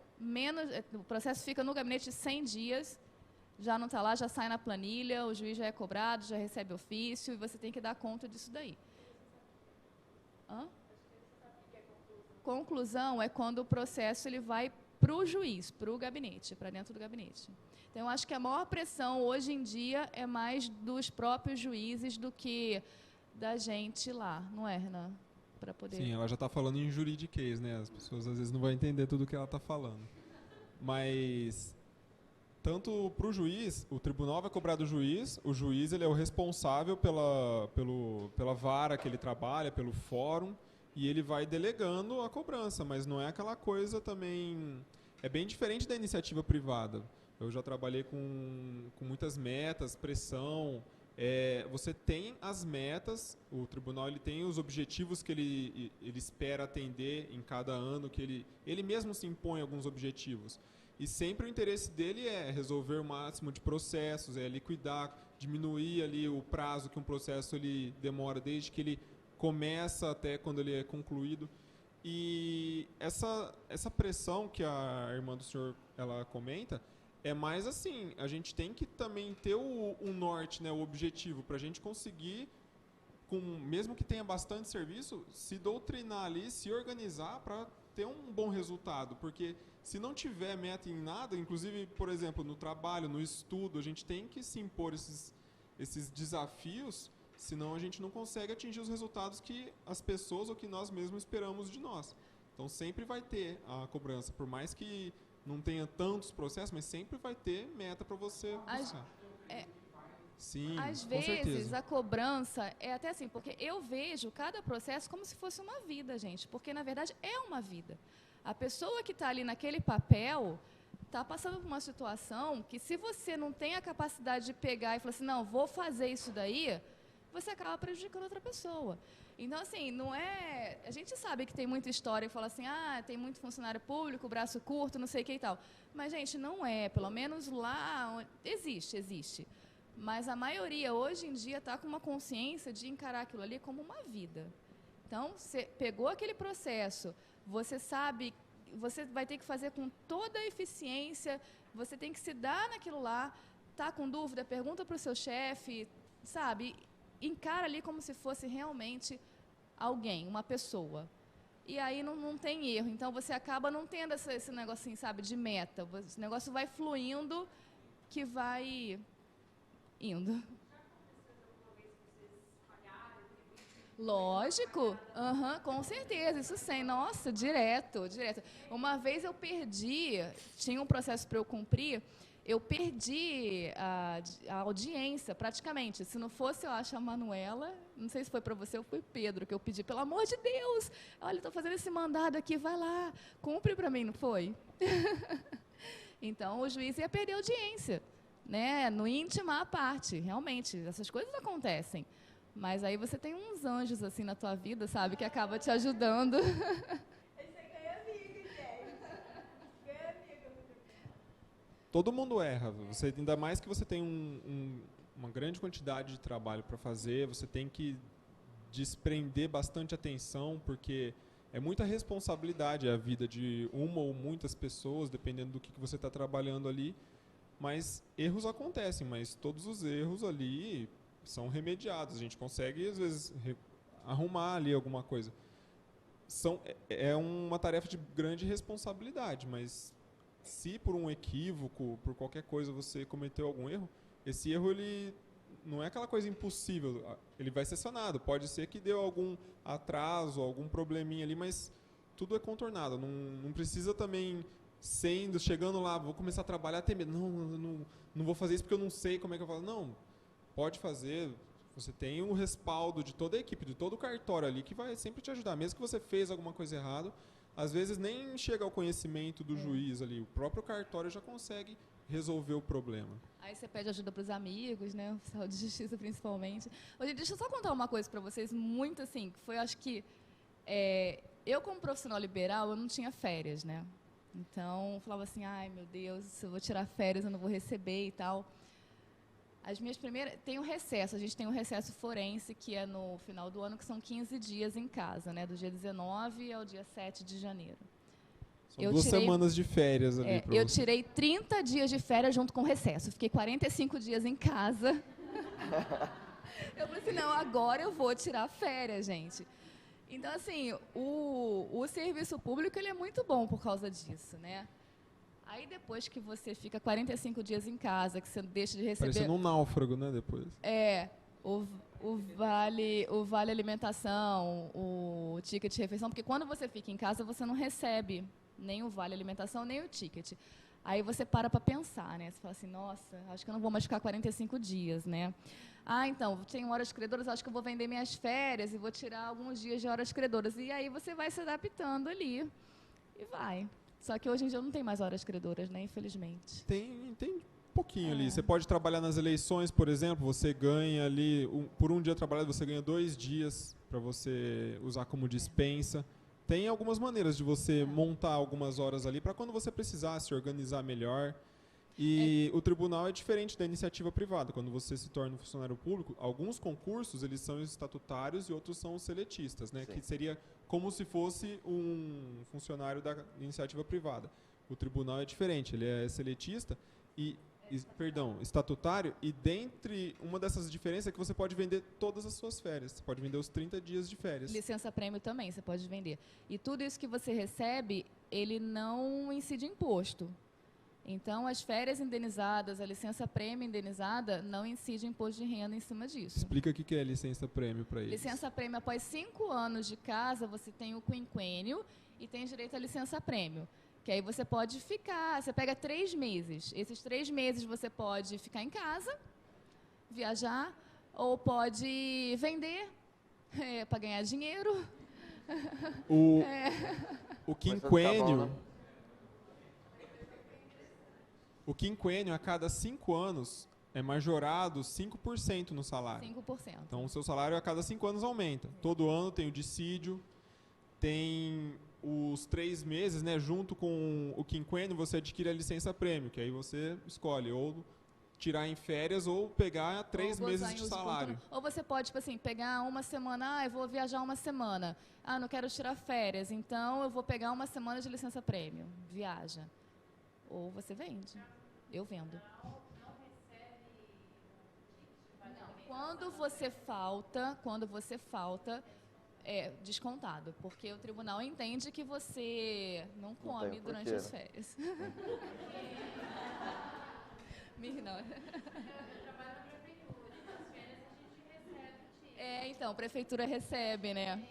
o processo fica no gabinete de 100 dias, já não está lá, já sai na planilha, o juiz já é cobrado, já recebe ofício, e você tem que dar conta disso daí. Hã? Conclusão é quando o processo ele vai para o juiz, para o gabinete, para dentro do gabinete. Então, eu acho que a maior pressão hoje em dia é mais dos próprios juízes do que da gente lá, não é, Renan? Para poder... Sim, ela já está falando em juridiquês, né? As pessoas às vezes não vão entender tudo o que ela está falando. Mas, tanto para o juiz, o tribunal vai cobrar do juiz, o juiz ele é o responsável pela vara que ele trabalha, pelo fórum, e ele vai delegando a cobrança, mas não é aquela coisa também... É bem diferente da iniciativa privada. Eu já trabalhei com muitas metas, pressão. Você tem as metas, o tribunal ele tem os objetivos que ele espera atender em cada ano, que ele mesmo se impõe alguns objetivos. E sempre o interesse dele é resolver o máximo de processos, é liquidar, diminuir ali o prazo que um processo ele demora desde que ele começa até quando ele é concluído. E essa pressão que a irmã do senhor ela comenta é mais assim, a gente tem que também ter o norte, né, o objetivo, para a gente conseguir, mesmo que tenha bastante serviço, se doutrinar ali, se organizar para ter um bom resultado, porque se não tiver meta em nada, inclusive, por exemplo, no trabalho, no estudo, a gente tem que se impor esses desafios, senão a gente não consegue atingir os resultados que as pessoas ou que nós mesmos esperamos de nós. Então sempre vai ter a cobrança, por mais que não tenha tantos processos, mas sempre vai ter meta para você buscar. Sim, às com vezes certeza. a cobrança é até assim, porque eu vejo cada processo como se fosse uma vida, gente, porque na verdade é uma vida. A pessoa que está ali naquele papel está passando por uma situação que se você não tem a capacidade de pegar e falar assim, não, vou fazer isso daí, você acaba prejudicando outra pessoa. Então, assim, não é... A gente sabe que tem muita história que fala assim, tem muito funcionário público, braço curto, não sei o que e tal. Mas, gente, não é. Pelo menos lá... Existe. Mas a maioria, hoje em dia, está com uma consciência de encarar aquilo ali como uma vida. Então, você pegou aquele processo, você sabe... Você vai ter que fazer com toda a eficiência, você tem que se dar naquilo lá, tá com dúvida, pergunta para o seu chefe, sabe? Encara ali como se fosse realmente alguém, uma pessoa. E aí não tem erro. Então, você acaba não tendo esse negocinho, sabe, de meta. Esse negócio vai fluindo, que vai indo. Já aconteceu alguma vez que vocês falharam? Lógico, com certeza, isso sim. Nossa, direto. Uma vez eu perdi, tinha um processo para eu cumprir, eu perdi a audiência, praticamente. Se não fosse, eu acho, a Manuela, não sei se foi para você ou foi Pedro, que eu pedi, pelo amor de Deus, olha, estou fazendo esse mandado aqui, vai lá, cumpre para mim, não foi? Então, o juiz ia perder a audiência, né? Não ia intimar a parte, realmente, essas coisas acontecem. Mas aí você tem uns anjos, assim, na tua vida, sabe, que acaba te ajudando. Todo mundo erra. Ainda mais que você tem uma grande quantidade de trabalho para fazer, você tem que desprender bastante atenção, porque é muita responsabilidade a vida de uma ou muitas pessoas, dependendo do que você está trabalhando ali. Mas erros acontecem, mas todos os erros ali são remediados. A gente consegue, às vezes, arrumar ali alguma coisa. É uma tarefa de grande responsabilidade, mas... Se por um equívoco, por qualquer coisa você cometeu algum erro, esse erro ele não é aquela coisa impossível, ele vai ser sanado. Pode ser que deu algum atraso, algum probleminha ali, mas tudo é contornado. Não precisa também chegando lá, vou começar a trabalhar, ter medo. Não vou fazer isso porque eu não sei como é que eu falo. Não, pode fazer. Você tem o respaldo de toda a equipe, de todo o cartório ali, que vai sempre te ajudar. Mesmo que você fez alguma coisa errada, às vezes nem chega ao conhecimento do juiz ali. O próprio cartório já consegue resolver o problema. Aí você pede ajuda para os amigos, né? O oficial de justiça, principalmente. Hoje, deixa eu só contar uma coisa para vocês, muito assim, que foi, acho que, eu como profissional liberal, eu não tinha férias, né? Então, eu falava assim, ai, meu Deus, se eu vou tirar férias, eu não vou receber e tal. As minhas primeiras... Tem um recesso, a gente tem um recesso forense, que é no final do ano, que são 15 dias em casa, né? Do dia 19 ao dia 7 de janeiro. São 2 semanas de férias ali. Eu tirei 30 dias de férias junto com o recesso. Fiquei 45 dias em casa. Eu falei assim, não, agora eu vou tirar férias, gente. Então, assim, o serviço público ele é muito bom por causa disso, né? Aí, depois que você fica 45 dias em casa, que você deixa de receber... Parecendo um náufrago, né, depois. O vale alimentação, o ticket de refeição, porque quando você fica em casa, você não recebe nem o vale alimentação, nem o ticket. Aí você para pensar, né? Você fala assim, nossa, acho que eu não vou mais ficar 45 dias, né? Ah, então, tenho horas credoras, acho que eu vou vender minhas férias e vou tirar alguns dias de horas credoras. E aí você vai se adaptando ali e vai. Só que hoje em dia não tem mais horas credoras, né? Infelizmente. Tem um pouquinho ali. Você pode trabalhar nas eleições, por exemplo, você ganha ali, por um dia trabalhado, você ganha 2 dias para você usar como dispensa. Tem algumas maneiras de você montar algumas horas ali para quando você precisar se organizar melhor. E o tribunal é diferente da iniciativa privada. Quando você se torna um funcionário público, alguns concursos eles são estatutários e outros são seletistas, né? Que seria como se fosse um funcionário da iniciativa privada. O tribunal é diferente, ele é seletista estatutário, e dentre uma dessas diferenças é que você pode vender todas as suas férias. Você pode vender os 30 dias de férias. Licença-prêmio também, você pode vender. E tudo isso que você recebe, ele não incide imposto. Então, as férias indenizadas, a licença-prêmio indenizada, não incide imposto de renda em cima disso. Explica o que é licença-prêmio para eles. Licença-prêmio, após 5 anos de casa, você tem o quinquênio e tem direito à licença-prêmio. Que aí você pode ficar, você pega 3 meses. Esses 3 meses você pode ficar em casa, viajar, ou pode vender para ganhar dinheiro. O quinquênio... O quinquênio, a cada 5 anos, é majorado 5% no salário. 5%. Então, o seu salário a cada 5 anos aumenta. Todo ano tem o dissídio, tem os 3 meses, né? Junto com o quinquênio, você adquire a licença-prêmio, que aí você escolhe ou tirar em férias ou pegar 3 meses de salário. Ou você pode, tipo assim, pegar uma semana, eu vou viajar uma semana. Não quero tirar férias, então eu vou pegar uma semana de licença-prêmio. Viaja. Ou você vende. Eu vendo. Quando você falta, é descontado, porque o tribunal entende que você não come durante as férias. Não. Eu trabalho na prefeitura, nas férias a gente recebe. Então, a prefeitura recebe, né?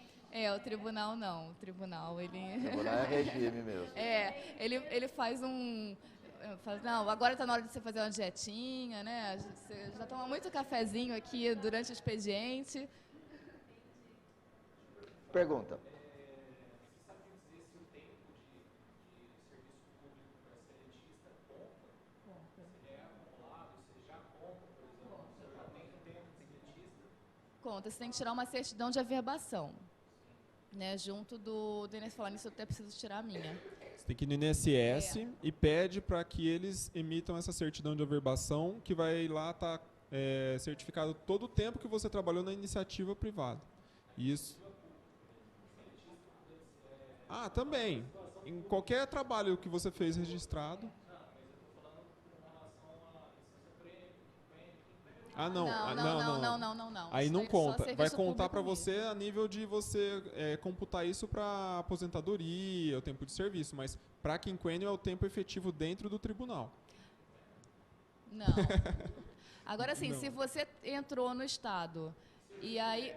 O tribunal não. O tribunal, ele... O tribunal é regime mesmo. Ele faz não, agora está na hora de você fazer uma dietinha, né? Você já toma muito cafezinho aqui durante o expediente. Pergunta. Você sabe dizer se o tempo de serviço público para seletista conta? Se ele é acumulado, se já conta, por exemplo, se eu já tenho tempo de seletista? Conta, você tem que tirar uma certidão de averbação. Né, junto do INSS. Falar nisso, eu até preciso tirar a minha. Você tem que ir no INSS e pede para que eles emitam essa certidão de averbação, que vai lá estar certificado todo o tempo que você trabalhou na iniciativa privada. Isso. Também. Em qualquer trabalho que você fez registrado. Não. Aí não conta. Vai contar para você a nível de você computar isso para aposentadoria, o tempo de serviço, mas para quinquênio é o tempo efetivo dentro do tribunal. Não. Agora sim, se você entrou no Estado e aí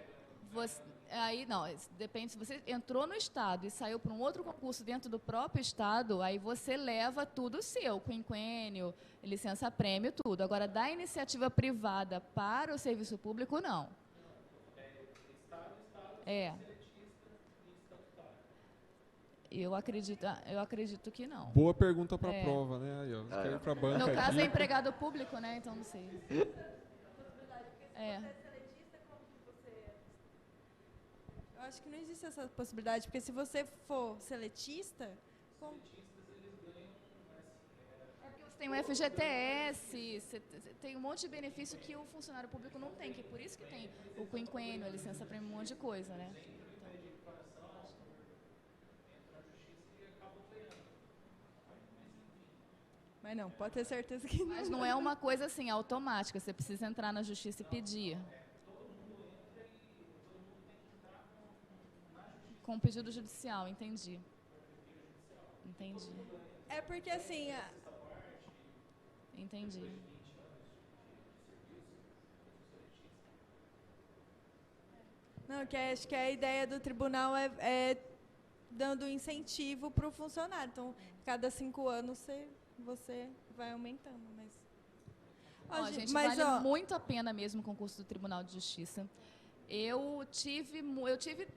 Aí não, depende, se você entrou no estado e saiu para um outro concurso dentro do próprio estado, aí você leva tudo seu, quinquênio, licença-prêmio, tudo. Agora, da iniciativa privada para o serviço público, não. É. Eu acredito que não. Boa pergunta para a prova, né? Aí, ó, quer ir pra banca No caso, aqui. é empregado público, né? Então, não sei. É. Eu acho que não existe essa possibilidade, porque se você for seletista... É porque você tem o FGTS, você tem um monte de benefício que o funcionário público não tem, que por isso que tem o quinquênio, a licença-prêmio, um monte de coisa, né? Mas não, pode ter certeza que não. Mas não é uma coisa assim, automática, você precisa entrar na justiça e pedir. Com pedido judicial, entendi. Entendi. É porque assim... Entendi. Não, que acho que a ideia do tribunal é dando incentivo para o funcionário. Então, cada 5 anos você vai aumentando. Ó, gente, vale muito a pena mesmo o concurso do Tribunal de Justiça. Eu tive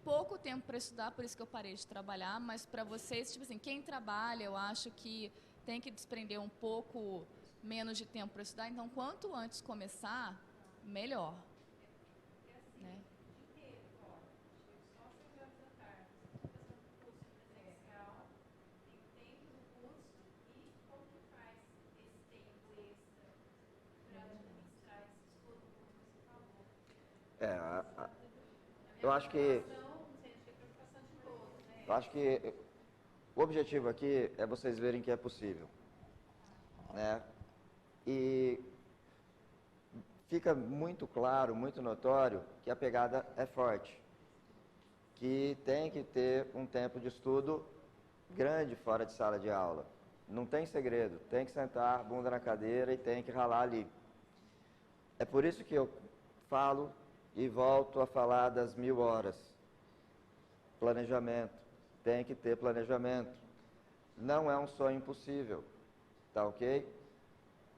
pouco tempo para estudar, por isso que eu parei de trabalhar, mas para vocês, tipo assim, quem trabalha, eu acho que tem que desprender um pouco menos de tempo para estudar, então quanto antes começar, melhor. Né? Eu acho que o objetivo aqui é vocês verem que é possível, né? E fica muito claro, muito notório que a pegada é forte, que tem que ter um tempo de estudo grande fora de sala de aula. Não tem segredo, tem que sentar, bunda na cadeira e tem que ralar ali. É por isso que eu falo e volto a falar das 1000 horas. Planejamento. Tem que ter planejamento. Não é um sonho impossível. Tá ok?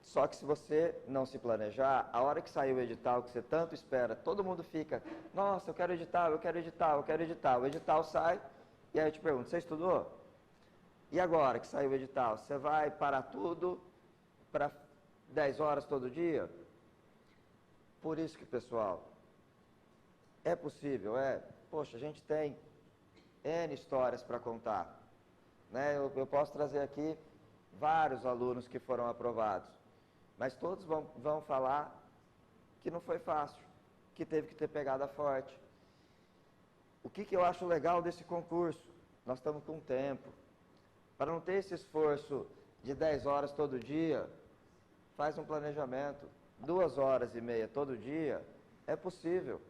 Só que se você não se planejar, a hora que sair o edital que você tanto espera, todo mundo fica, nossa, eu quero edital, eu quero edital, eu quero edital. O edital sai e aí eu te pergunto, você estudou? E agora que saiu o edital, você vai parar tudo para 10 horas todo dia? Por isso que, pessoal, é possível, poxa, a gente tem N histórias para contar, né? Eu posso trazer aqui vários alunos que foram aprovados, mas todos vão falar que não foi fácil, que teve que ter pegada forte. O que eu acho legal desse concurso? Nós estamos com tempo. Para não ter esse esforço de 10 horas todo dia, faz um planejamento. 2 horas e meia todo dia, é possível.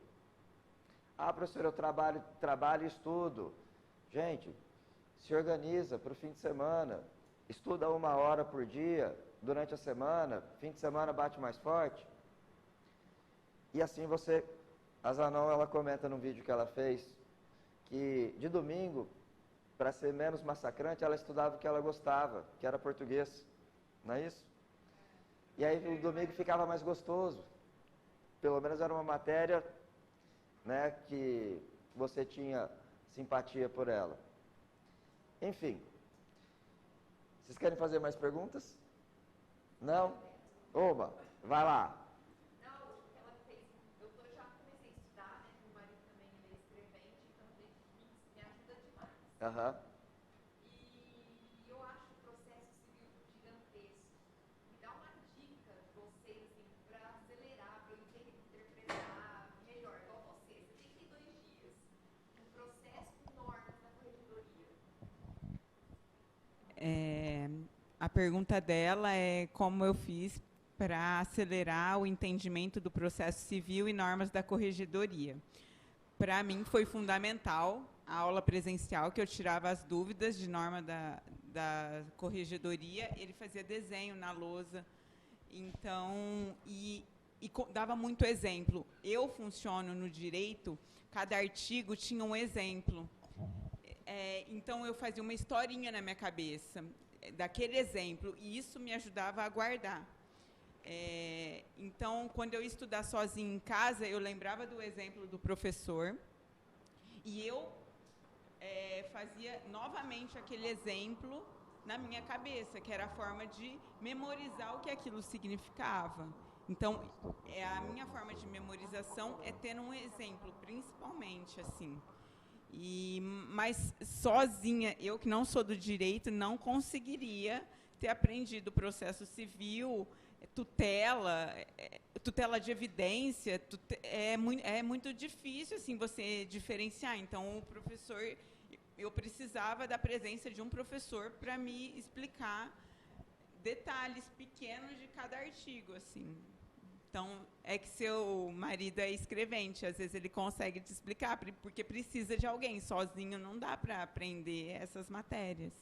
Ah, professor, eu trabalho e estudo. Gente, se organiza para o fim de semana. Estuda 1 hora por dia durante a semana. Fim de semana bate mais forte. E assim você... A Zanon, ela comenta num vídeo que ela fez que de domingo, para ser menos massacrante, ela estudava o que ela gostava, que era português. Não é isso? E aí o domingo ficava mais gostoso. Pelo menos era uma matéria, né, que você tinha simpatia por ela. Enfim. Vocês querem fazer mais perguntas? Não? Oba, vai lá. Não, ela fez. Eu já comecei a estudar, né? Meu marido também ele é escrevente, então me ajuda demais. Aham. E eu acho o processo civil gigantesco. Me dá uma dica de vocês, assim, para acelerar, para eu interpretar melhor, igual você. 72 dias. Um processo com normas da corregedoria. A pergunta dela é como eu fiz para acelerar o entendimento do processo civil e normas da corregedoria. Para mim foi fundamental a aula presencial, que eu tirava as dúvidas de norma da corregedoria, ele fazia desenho na lousa. Então, e dava muito exemplo. Eu funciono no direito, cada artigo tinha um exemplo. Então, eu fazia uma historinha na minha cabeça daquele exemplo, e isso me ajudava a guardar. Então, quando eu ia estudar sozinha em casa, eu lembrava do exemplo do professor, e eu fazia novamente aquele exemplo na minha cabeça, que era a forma de memorizar o que aquilo significava. Então, a minha forma de memorização é ter um exemplo, principalmente, assim. Mas sozinha, eu que não sou do direito, não conseguiria ter aprendido o processo civil, tutela de evidência, é muito difícil assim, você diferenciar. Então, o professor, eu precisava da presença de um professor para me explicar detalhes pequenos de cada artigo, assim. Então, é que seu marido é escrevente, às vezes ele consegue te explicar, porque precisa de alguém, sozinho não dá para aprender essas matérias.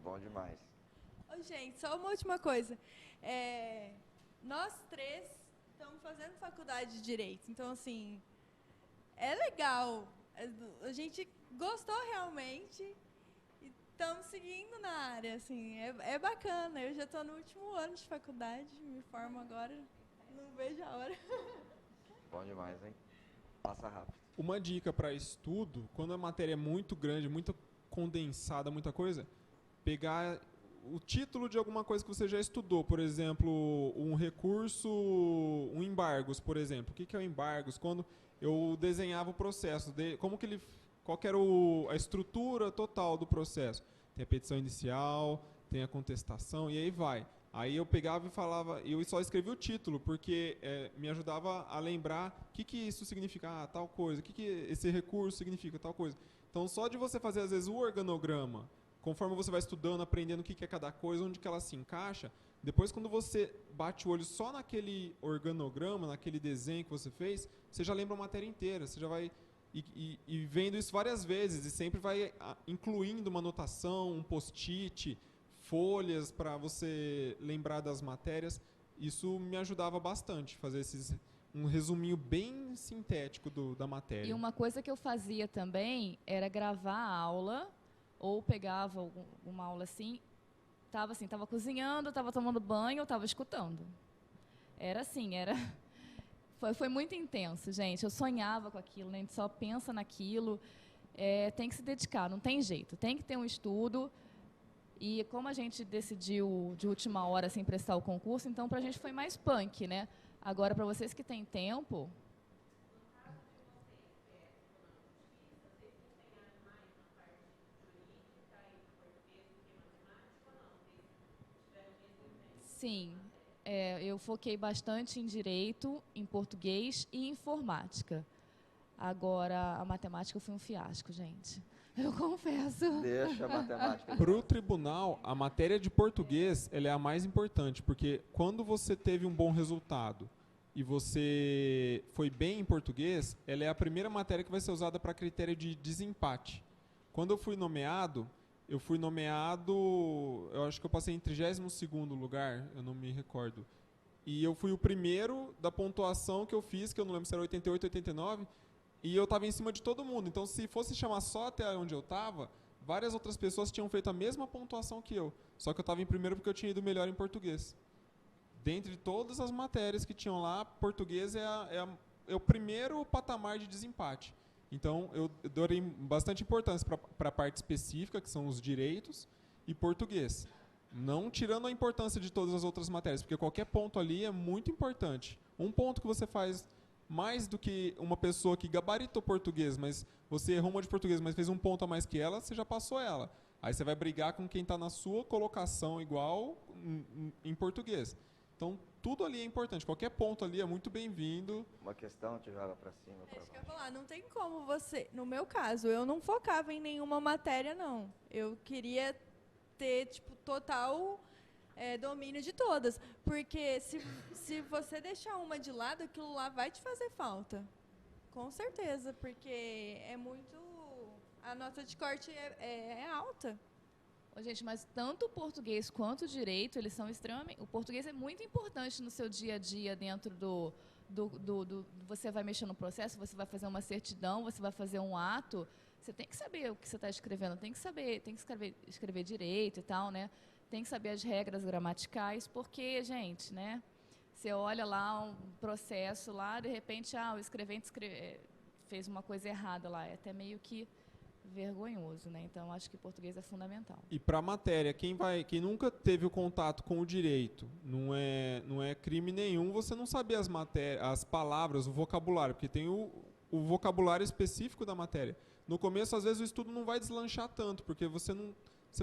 Bom demais. Ô, gente, só uma última coisa. Nós três estamos fazendo faculdade de Direito, então, assim, é legal. A gente gostou realmente e estamos seguindo na área, assim, é bacana. Eu já estou no último ano de faculdade, me formo agora, não vejo a hora. Bom demais, hein? Passa rápido. Uma dica para estudo, quando a matéria é muito grande, muito condensada, muita coisa, pegar o título de alguma coisa que você já estudou, por exemplo, um recurso, um embargos, por exemplo. O que é o embargos? Quando eu desenhava o processo, qual que era a estrutura total do processo. Tem a petição inicial, tem a contestação, e aí vai. Aí eu pegava e falava, eu só escrevia o título, porque me ajudava a lembrar o que isso significa, tal coisa, o que esse recurso significa, tal coisa. Então, só de você fazer, às vezes, o organograma, conforme você vai estudando, aprendendo o que é cada coisa, onde que ela se encaixa, depois, quando você bate o olho só naquele organograma, naquele desenho que você fez, você já lembra a matéria inteira, você já vai e vendo isso várias vezes, e sempre vai incluindo uma anotação, um post-it, folhas para você lembrar das matérias. Isso me ajudava bastante, fazer um resuminho bem sintético da matéria. E uma coisa que eu fazia também era gravar a aula, ou pegava alguma aula assim, tava cozinhando, estava tomando banho, ou estava escutando. Era assim, foi muito intenso, gente. Eu sonhava com aquilo, né? A gente só pensa naquilo. Tem que se dedicar, não tem jeito. Tem que ter um estudo. E como a gente decidiu de última hora assim, prestar o concurso, então para a gente foi mais punk, né? Agora, para vocês que têm tempo... Sim, eu foquei bastante em direito, em português e informática. Agora, a matemática foi um fiasco, gente. Eu confesso. Deixa a matemática. Para o tribunal, a matéria de português ela é a mais importante, porque quando você teve um bom resultado e você foi bem em português, ela é a primeira matéria que vai ser usada para critério de desempate. Quando eu fui nomeado, eu acho que eu passei em 32º lugar, eu não me recordo. E eu fui o primeiro da pontuação que eu fiz, que eu não lembro se era 88, 89, e eu estava em cima de todo mundo. Então, se fosse chamar só até onde eu estava, várias outras pessoas tinham feito a mesma pontuação que eu. Só que eu estava em primeiro porque eu tinha ido melhor em português. Dentre todas as matérias que tinham lá, português é o primeiro patamar de desempate. Então, eu dei bastante importância para a parte específica, que são os direitos, e português. Não tirando a importância de todas as outras matérias, porque qualquer ponto ali é muito importante. Um ponto que você faz mais do que uma pessoa que gabaritou português, mas você errou uma de português, mas fez um ponto a mais que ela, você já passou ela. Aí você vai brigar com quem está na sua colocação igual em português. Então, tudo ali é importante. Qualquer ponto ali é muito bem-vindo. Uma questão te joga para cima. Acho que eu ia falar, não tem como você... No meu caso, eu não focava em nenhuma matéria, não. Eu queria ter, tipo, total domínio de todas. Porque se você deixar uma de lado, aquilo lá vai te fazer falta. Com certeza, porque é muito... A nota de corte é alta. Ô, gente, mas tanto o português quanto o direito, eles são extremamente... O português é muito importante no seu dia a dia dentro você vai mexer no processo, você vai fazer uma certidão, você vai fazer um ato, você tem que saber o que você está escrevendo, tem que escrever direito e tal, né? Tem que saber as regras gramaticais, porque, gente, né? Você olha lá um processo lá, de repente, o escrevente fez uma coisa errada lá, é até meio que vergonhoso, né? Então, acho que português é fundamental. E para a matéria, quem nunca teve o contato com o direito, não é crime nenhum você não saber as palavras, o vocabulário, porque tem o vocabulário específico da matéria. No começo, às vezes, o estudo não vai deslanchar tanto, porque você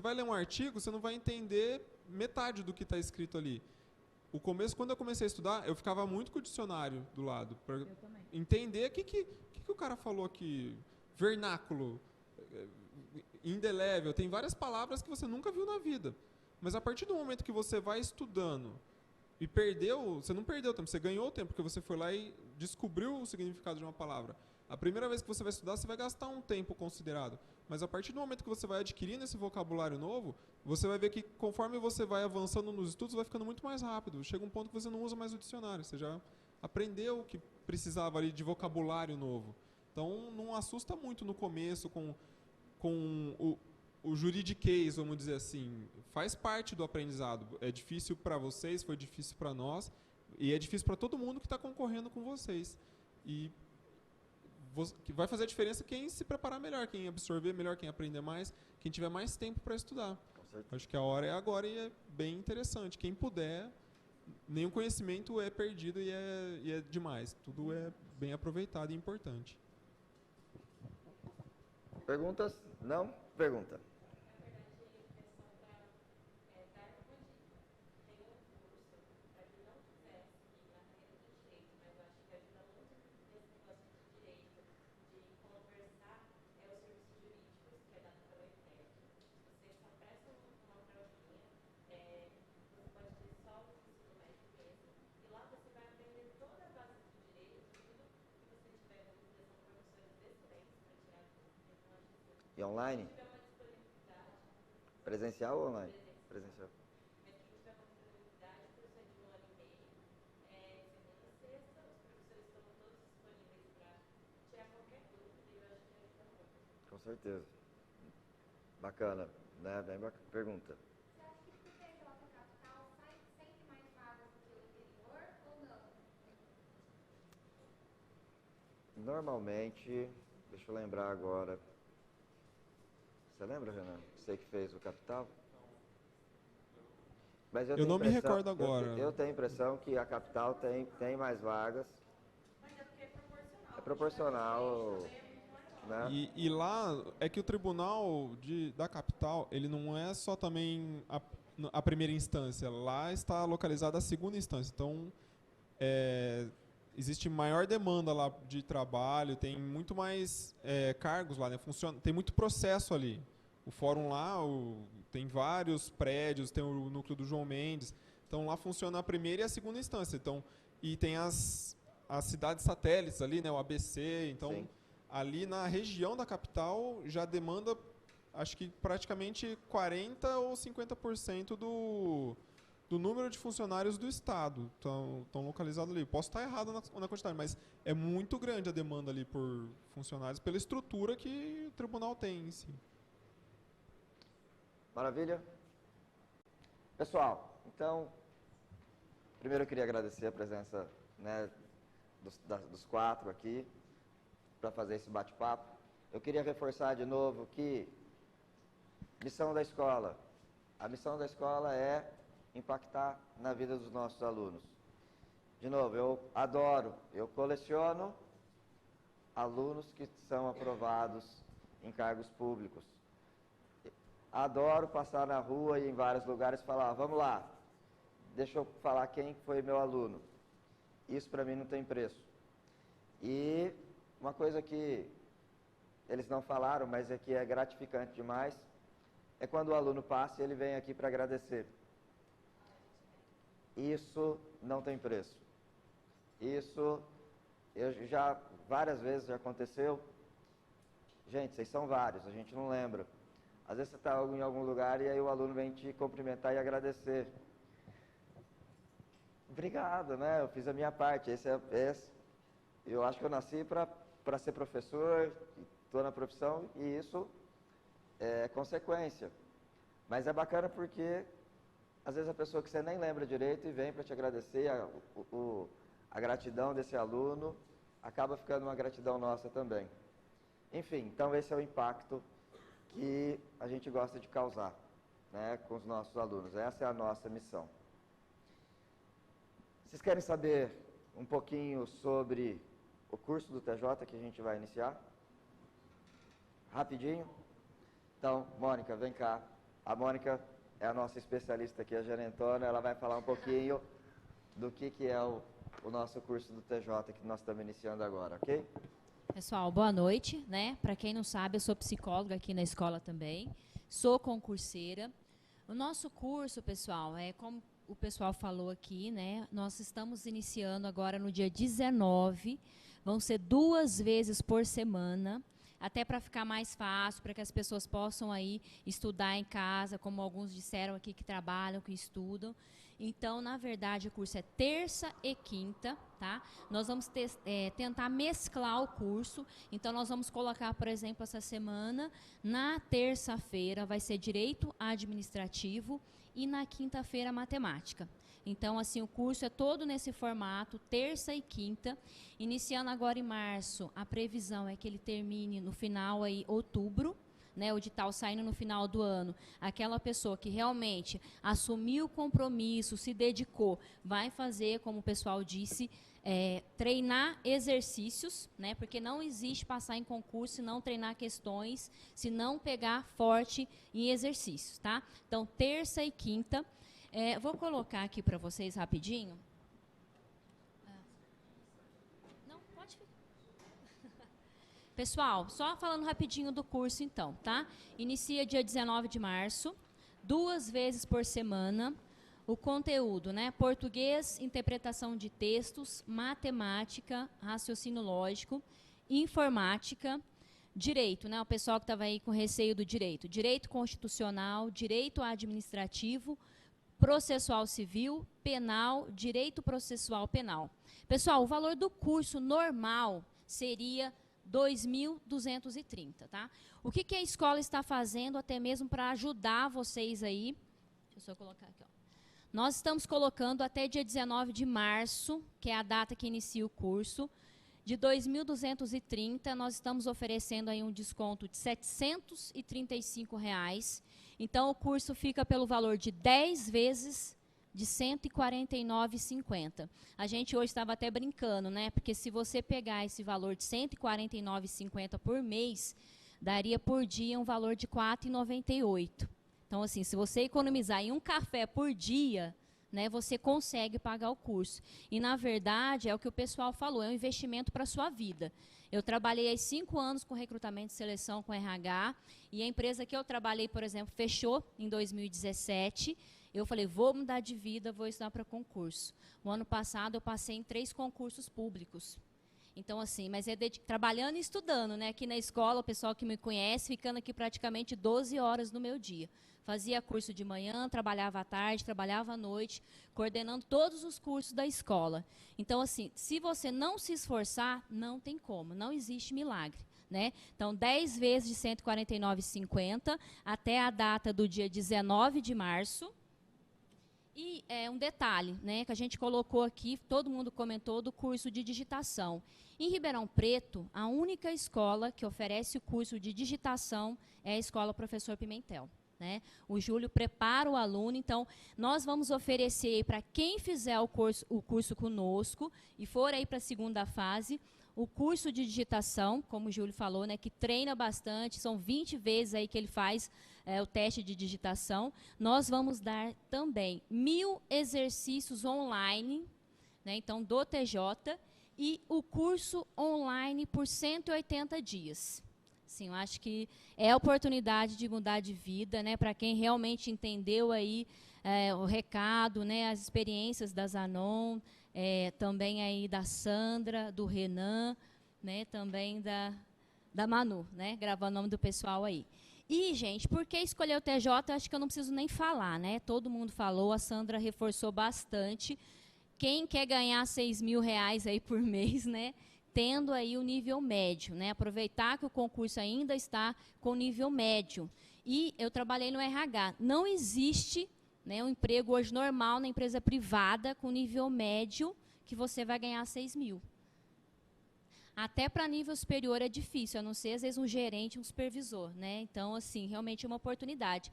vai ler um artigo, você não vai entender metade do que está escrito ali. O começo, quando eu comecei a estudar, eu ficava muito com o dicionário do lado, para entender o que o cara falou aqui, vernáculo, indelével, tem várias palavras que você nunca viu na vida. Mas a partir do momento que você vai estudando e você não perdeu tempo, você ganhou tempo, porque você foi lá e descobriu o significado de uma palavra. A primeira vez que você vai estudar, você vai gastar um tempo considerado. Mas a partir do momento que você vai adquirindo esse vocabulário novo, você vai ver que conforme você vai avançando nos estudos, vai ficando muito mais rápido. Chega um ponto que você não usa mais o dicionário, você já aprendeu o que precisava ali de vocabulário novo. Então, não assusta muito no começo com o juridiquês, vamos dizer assim. Faz parte do aprendizado. É difícil para vocês, foi difícil para nós, e é difícil para todo mundo que está concorrendo com vocês. E vai fazer a diferença quem se preparar melhor, quem absorver melhor, quem aprender mais, quem tiver mais tempo para estudar. Acho que a hora é agora e é bem interessante. Quem puder, nenhum conhecimento é perdido e é demais. Tudo é bem aproveitado e importante. Perguntas? Não? Pergunta. E online? Presencial ou online? Presencial. Com certeza. Bacana, né? Bem bacana. Pergunta. Você acha que por ser pela capital sai sempre mais vagas do que o interior ou não? Normalmente, deixa eu lembrar agora. Você lembra, Renan? Você que fez o capital? Mas eu não me recordo agora. Eu tenho a impressão que a capital tem mais vagas. Mas é porque é proporcional. É proporcional. Né? E lá é que o tribunal da capital, ele não é só também a primeira instância. Lá está localizada a segunda instância. Então, existe maior demanda lá de trabalho, tem muito mais cargos lá, né? Tem muito processo ali. O fórum lá tem vários prédios, tem o núcleo do João Mendes. Então lá funciona a primeira e a segunda instância. Então, e tem as cidades satélites ali, né? O ABC. Então, sim, ali na região da capital já demanda, acho que praticamente 40% ou 50% do número de funcionários do Estado estão localizados ali. Posso estar errado na quantidade, mas é muito grande a demanda ali por funcionários, pela estrutura que o tribunal tem em si. Maravilha? Pessoal, então, primeiro eu queria agradecer a presença, né, dos quatro aqui, para fazer esse bate-papo. Eu queria reforçar de novo que missão da escola. A missão da escola é impactar na vida dos nossos alunos. De novo, eu coleciono alunos que são aprovados em cargos públicos. Adoro passar na rua e em vários lugares falar, vamos lá, deixa eu falar quem foi meu aluno. Isso para mim não tem preço. E uma coisa que eles não falaram, mas é que é gratificante demais, é quando o aluno passa e ele vem aqui para agradecer. Isso não tem preço. Isso, várias vezes já aconteceu. Gente, vocês são vários, a gente não lembra. Às vezes você está em algum lugar e aí o aluno vem te cumprimentar e agradecer. Obrigado, né? Eu fiz a minha parte. Eu acho que eu nasci para ser professor, estou na profissão e isso é consequência. Mas é bacana porque, às vezes, a pessoa que você nem lembra direito e vem para te agradecer, a gratidão desse aluno acaba ficando uma gratidão nossa também. Enfim, então esse é o impacto que a gente gosta de causar, né, com os nossos alunos. Essa é a nossa missão. Vocês querem saber um pouquinho sobre o curso do TJ que a gente vai iniciar? Rapidinho? Então, Mônica, vem cá. A Mônica é a nossa especialista aqui, a gerentona. Ela vai falar um pouquinho do que é o nosso curso do TJ que nós estamos iniciando agora, ok? Pessoal, boa noite, né? Para quem não sabe, eu sou psicóloga aqui na escola também. Sou concurseira. O nosso curso, pessoal, como o pessoal falou aqui, né? Nós estamos iniciando agora no dia 19. Vão ser 2 vezes por semana, até para ficar mais fácil, para que as pessoas possam aí estudar em casa, como alguns disseram aqui que trabalham, que estudam. Então, na verdade, o curso é terça e quinta, tá? Nós vamos tentar mesclar o curso. Então, nós vamos colocar, por exemplo, essa semana, na terça-feira vai ser Direito Administrativo e na quinta-feira Matemática. Então, assim, o curso é todo nesse formato, terça e quinta. Iniciando agora em março, a previsão é que ele termine no final aí, outubro, né, o edital saindo no final do ano. Aquela pessoa que realmente assumiu o compromisso, se dedicou, vai fazer, como o pessoal disse, treinar exercícios, né, porque não existe passar em concurso se não treinar questões, se não pegar forte em exercícios, tá? Então, terça e quinta. Vou colocar aqui para vocês rapidinho. Não, pode ficar. Pessoal, só falando rapidinho do curso então, tá? Inicia dia 19 de março, 2 vezes por semana. O conteúdo, né? Português, interpretação de textos, matemática, raciocínio lógico, informática, direito, né? O pessoal que estava aí com receio do direito. Direito constitucional, direito administrativo, processual civil, penal, direito processual penal. Pessoal, o valor do curso normal seria 2.230, tá? O que a escola está fazendo até mesmo para ajudar vocês aí? Deixa eu só colocar aqui, ó. Nós estamos colocando até dia 19 de março, que é a data que inicia o curso, de 2.230, nós estamos oferecendo aí um desconto de R$ 735. Então, o curso fica pelo valor de 10 vezes de R$ 149,50. A gente hoje estava até brincando, né? Porque se você pegar esse valor de R$ 149,50 por mês, daria por dia um valor de R$ 4,98. Então, assim, se você economizar em um café por dia, né, você consegue pagar o curso. E, na verdade, é o que o pessoal falou, é um investimento para a sua vida. Eu trabalhei há 5 anos com recrutamento e seleção com RH, e a empresa que eu trabalhei, por exemplo, fechou em 2017. Eu falei, vou mudar de vida, vou estudar para concurso. O ano passado, eu passei em 3 concursos públicos. Então, assim, mas trabalhando e estudando, né? Aqui na escola, o pessoal que me conhece, ficando aqui praticamente 12 horas no meu dia. Fazia curso de manhã, trabalhava à tarde, trabalhava à noite, coordenando todos os cursos da escola. Então, assim, se você não se esforçar, não tem como, não existe milagre, né? Então, 10 vezes de R$ 149,50 até a data do dia 19 de março. E um detalhe, né, que a gente colocou aqui, todo mundo comentou, do curso de digitação. Em Ribeirão Preto, a única escola que oferece o curso de digitação é a Escola Professor Pimentel. Né? O Júlio prepara o aluno, então nós vamos oferecer para quem fizer o curso conosco e for aí para a segunda fase, o curso de digitação, como o Júlio falou, né, que treina bastante, são 20 vezes aí que ele faz o teste de digitação. Nós vamos dar também 1.000 exercícios online, né, então do TJ, e o curso online por 180 dias. Sim, eu acho que é a oportunidade de mudar de vida, né, para quem realmente entendeu aí o recado, né, as experiências da Zanon, também aí da Sandra, do Renan, né, também da Manu, né, gravando o nome do pessoal aí. E, gente, por que escolher o TJ? Acho que eu não preciso nem falar, né? Todo mundo falou, a Sandra reforçou bastante. Quem quer ganhar R$6.000 aí por mês, né? Tendo aí o nível médio, né? Aproveitar que o concurso ainda está com nível médio. E eu trabalhei no RH. Não existe, né, um emprego hoje normal na empresa privada com nível médio que você vai ganhar 6 mil. Até para nível superior é difícil, a não ser, às vezes, um gerente, um supervisor, né? Então, assim, realmente é uma oportunidade.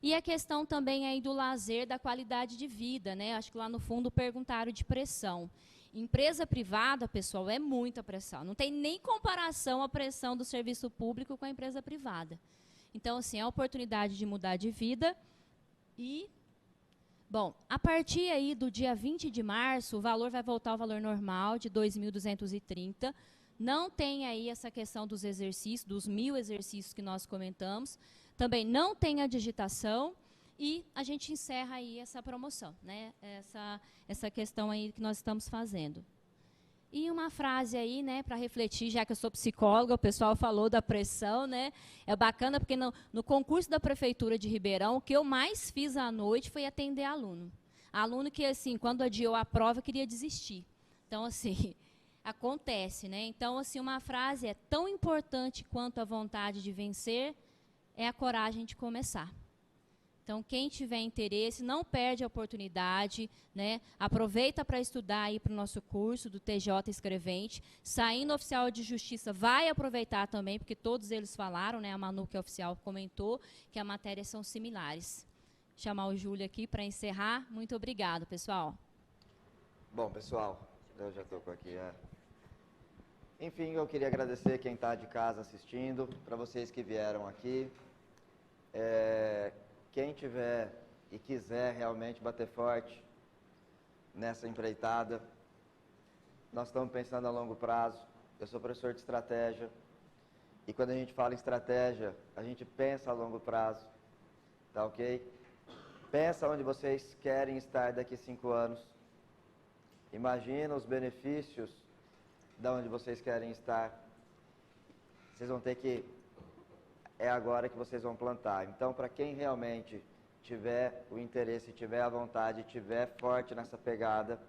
E a questão também aí do lazer, da qualidade de vida, né? Acho que lá no fundo perguntaram de pressão. Empresa privada, pessoal, é muita pressão. Não tem nem comparação a pressão do serviço público com a empresa privada. Então, assim, é a oportunidade de mudar de vida. E, bom, a partir aí do dia 20 de março, o valor vai voltar ao valor normal de 2.230. Não tem aí essa questão dos exercícios, dos 1.000 exercícios que nós comentamos. Também não tem a digitação. E a gente encerra aí essa promoção, né? Essa questão aí que nós estamos fazendo. E uma frase aí, né, para refletir, já que eu sou psicóloga, o pessoal falou da pressão, né? É bacana porque no concurso da Prefeitura de Ribeirão, o que eu mais fiz à noite foi atender aluno. Aluno que, assim, quando adiou a prova, queria desistir. Então, assim, acontece, né? Então, assim, uma frase é tão importante quanto a vontade de vencer, é a coragem de começar. Então, quem tiver interesse, não perde a oportunidade, né? Aproveita para estudar aí para o nosso curso do TJ Escrevente. Saindo oficial de justiça, vai aproveitar também, porque todos eles falaram, né? A Manu, que é oficial, comentou que as matérias são similares. Vou chamar o Júlio aqui para encerrar. Muito obrigado, pessoal. Bom, pessoal, eu já estou com aqui. Enfim, eu queria agradecer quem está de casa assistindo, para vocês que vieram aqui. Quem tiver e quiser realmente bater forte nessa empreitada, nós estamos pensando a longo prazo. Eu sou professor de estratégia e quando a gente fala em estratégia, a gente pensa a longo prazo, tá ok? Pensa onde vocês querem estar daqui 5 anos. Imagina os benefícios de onde vocês querem estar. Vocês vão ter que... É agora que vocês vão plantar. Então, para quem realmente tiver o interesse, tiver a vontade, tiver forte nessa pegada,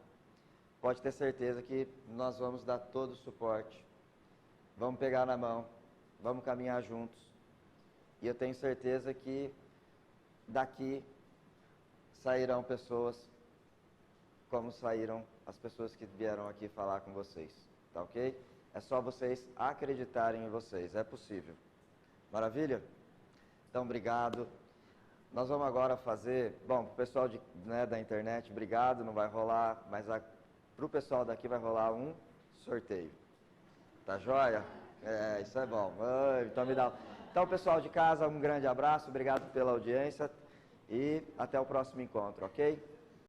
pode ter certeza que nós vamos dar todo o suporte. Vamos pegar na mão, vamos caminhar juntos. E eu tenho certeza que daqui sairão pessoas como saíram as pessoas que vieram aqui falar com vocês. Tá ok? É só vocês acreditarem em vocês. É possível. Maravilha? Então, obrigado. Nós vamos agora fazer... Bom, para o pessoal da internet, obrigado, não vai rolar, mas para o pessoal daqui vai rolar um sorteio. Tá joia? Isso é bom. Então, Então, pessoal de casa, um grande abraço, obrigado pela audiência e até o próximo encontro, ok?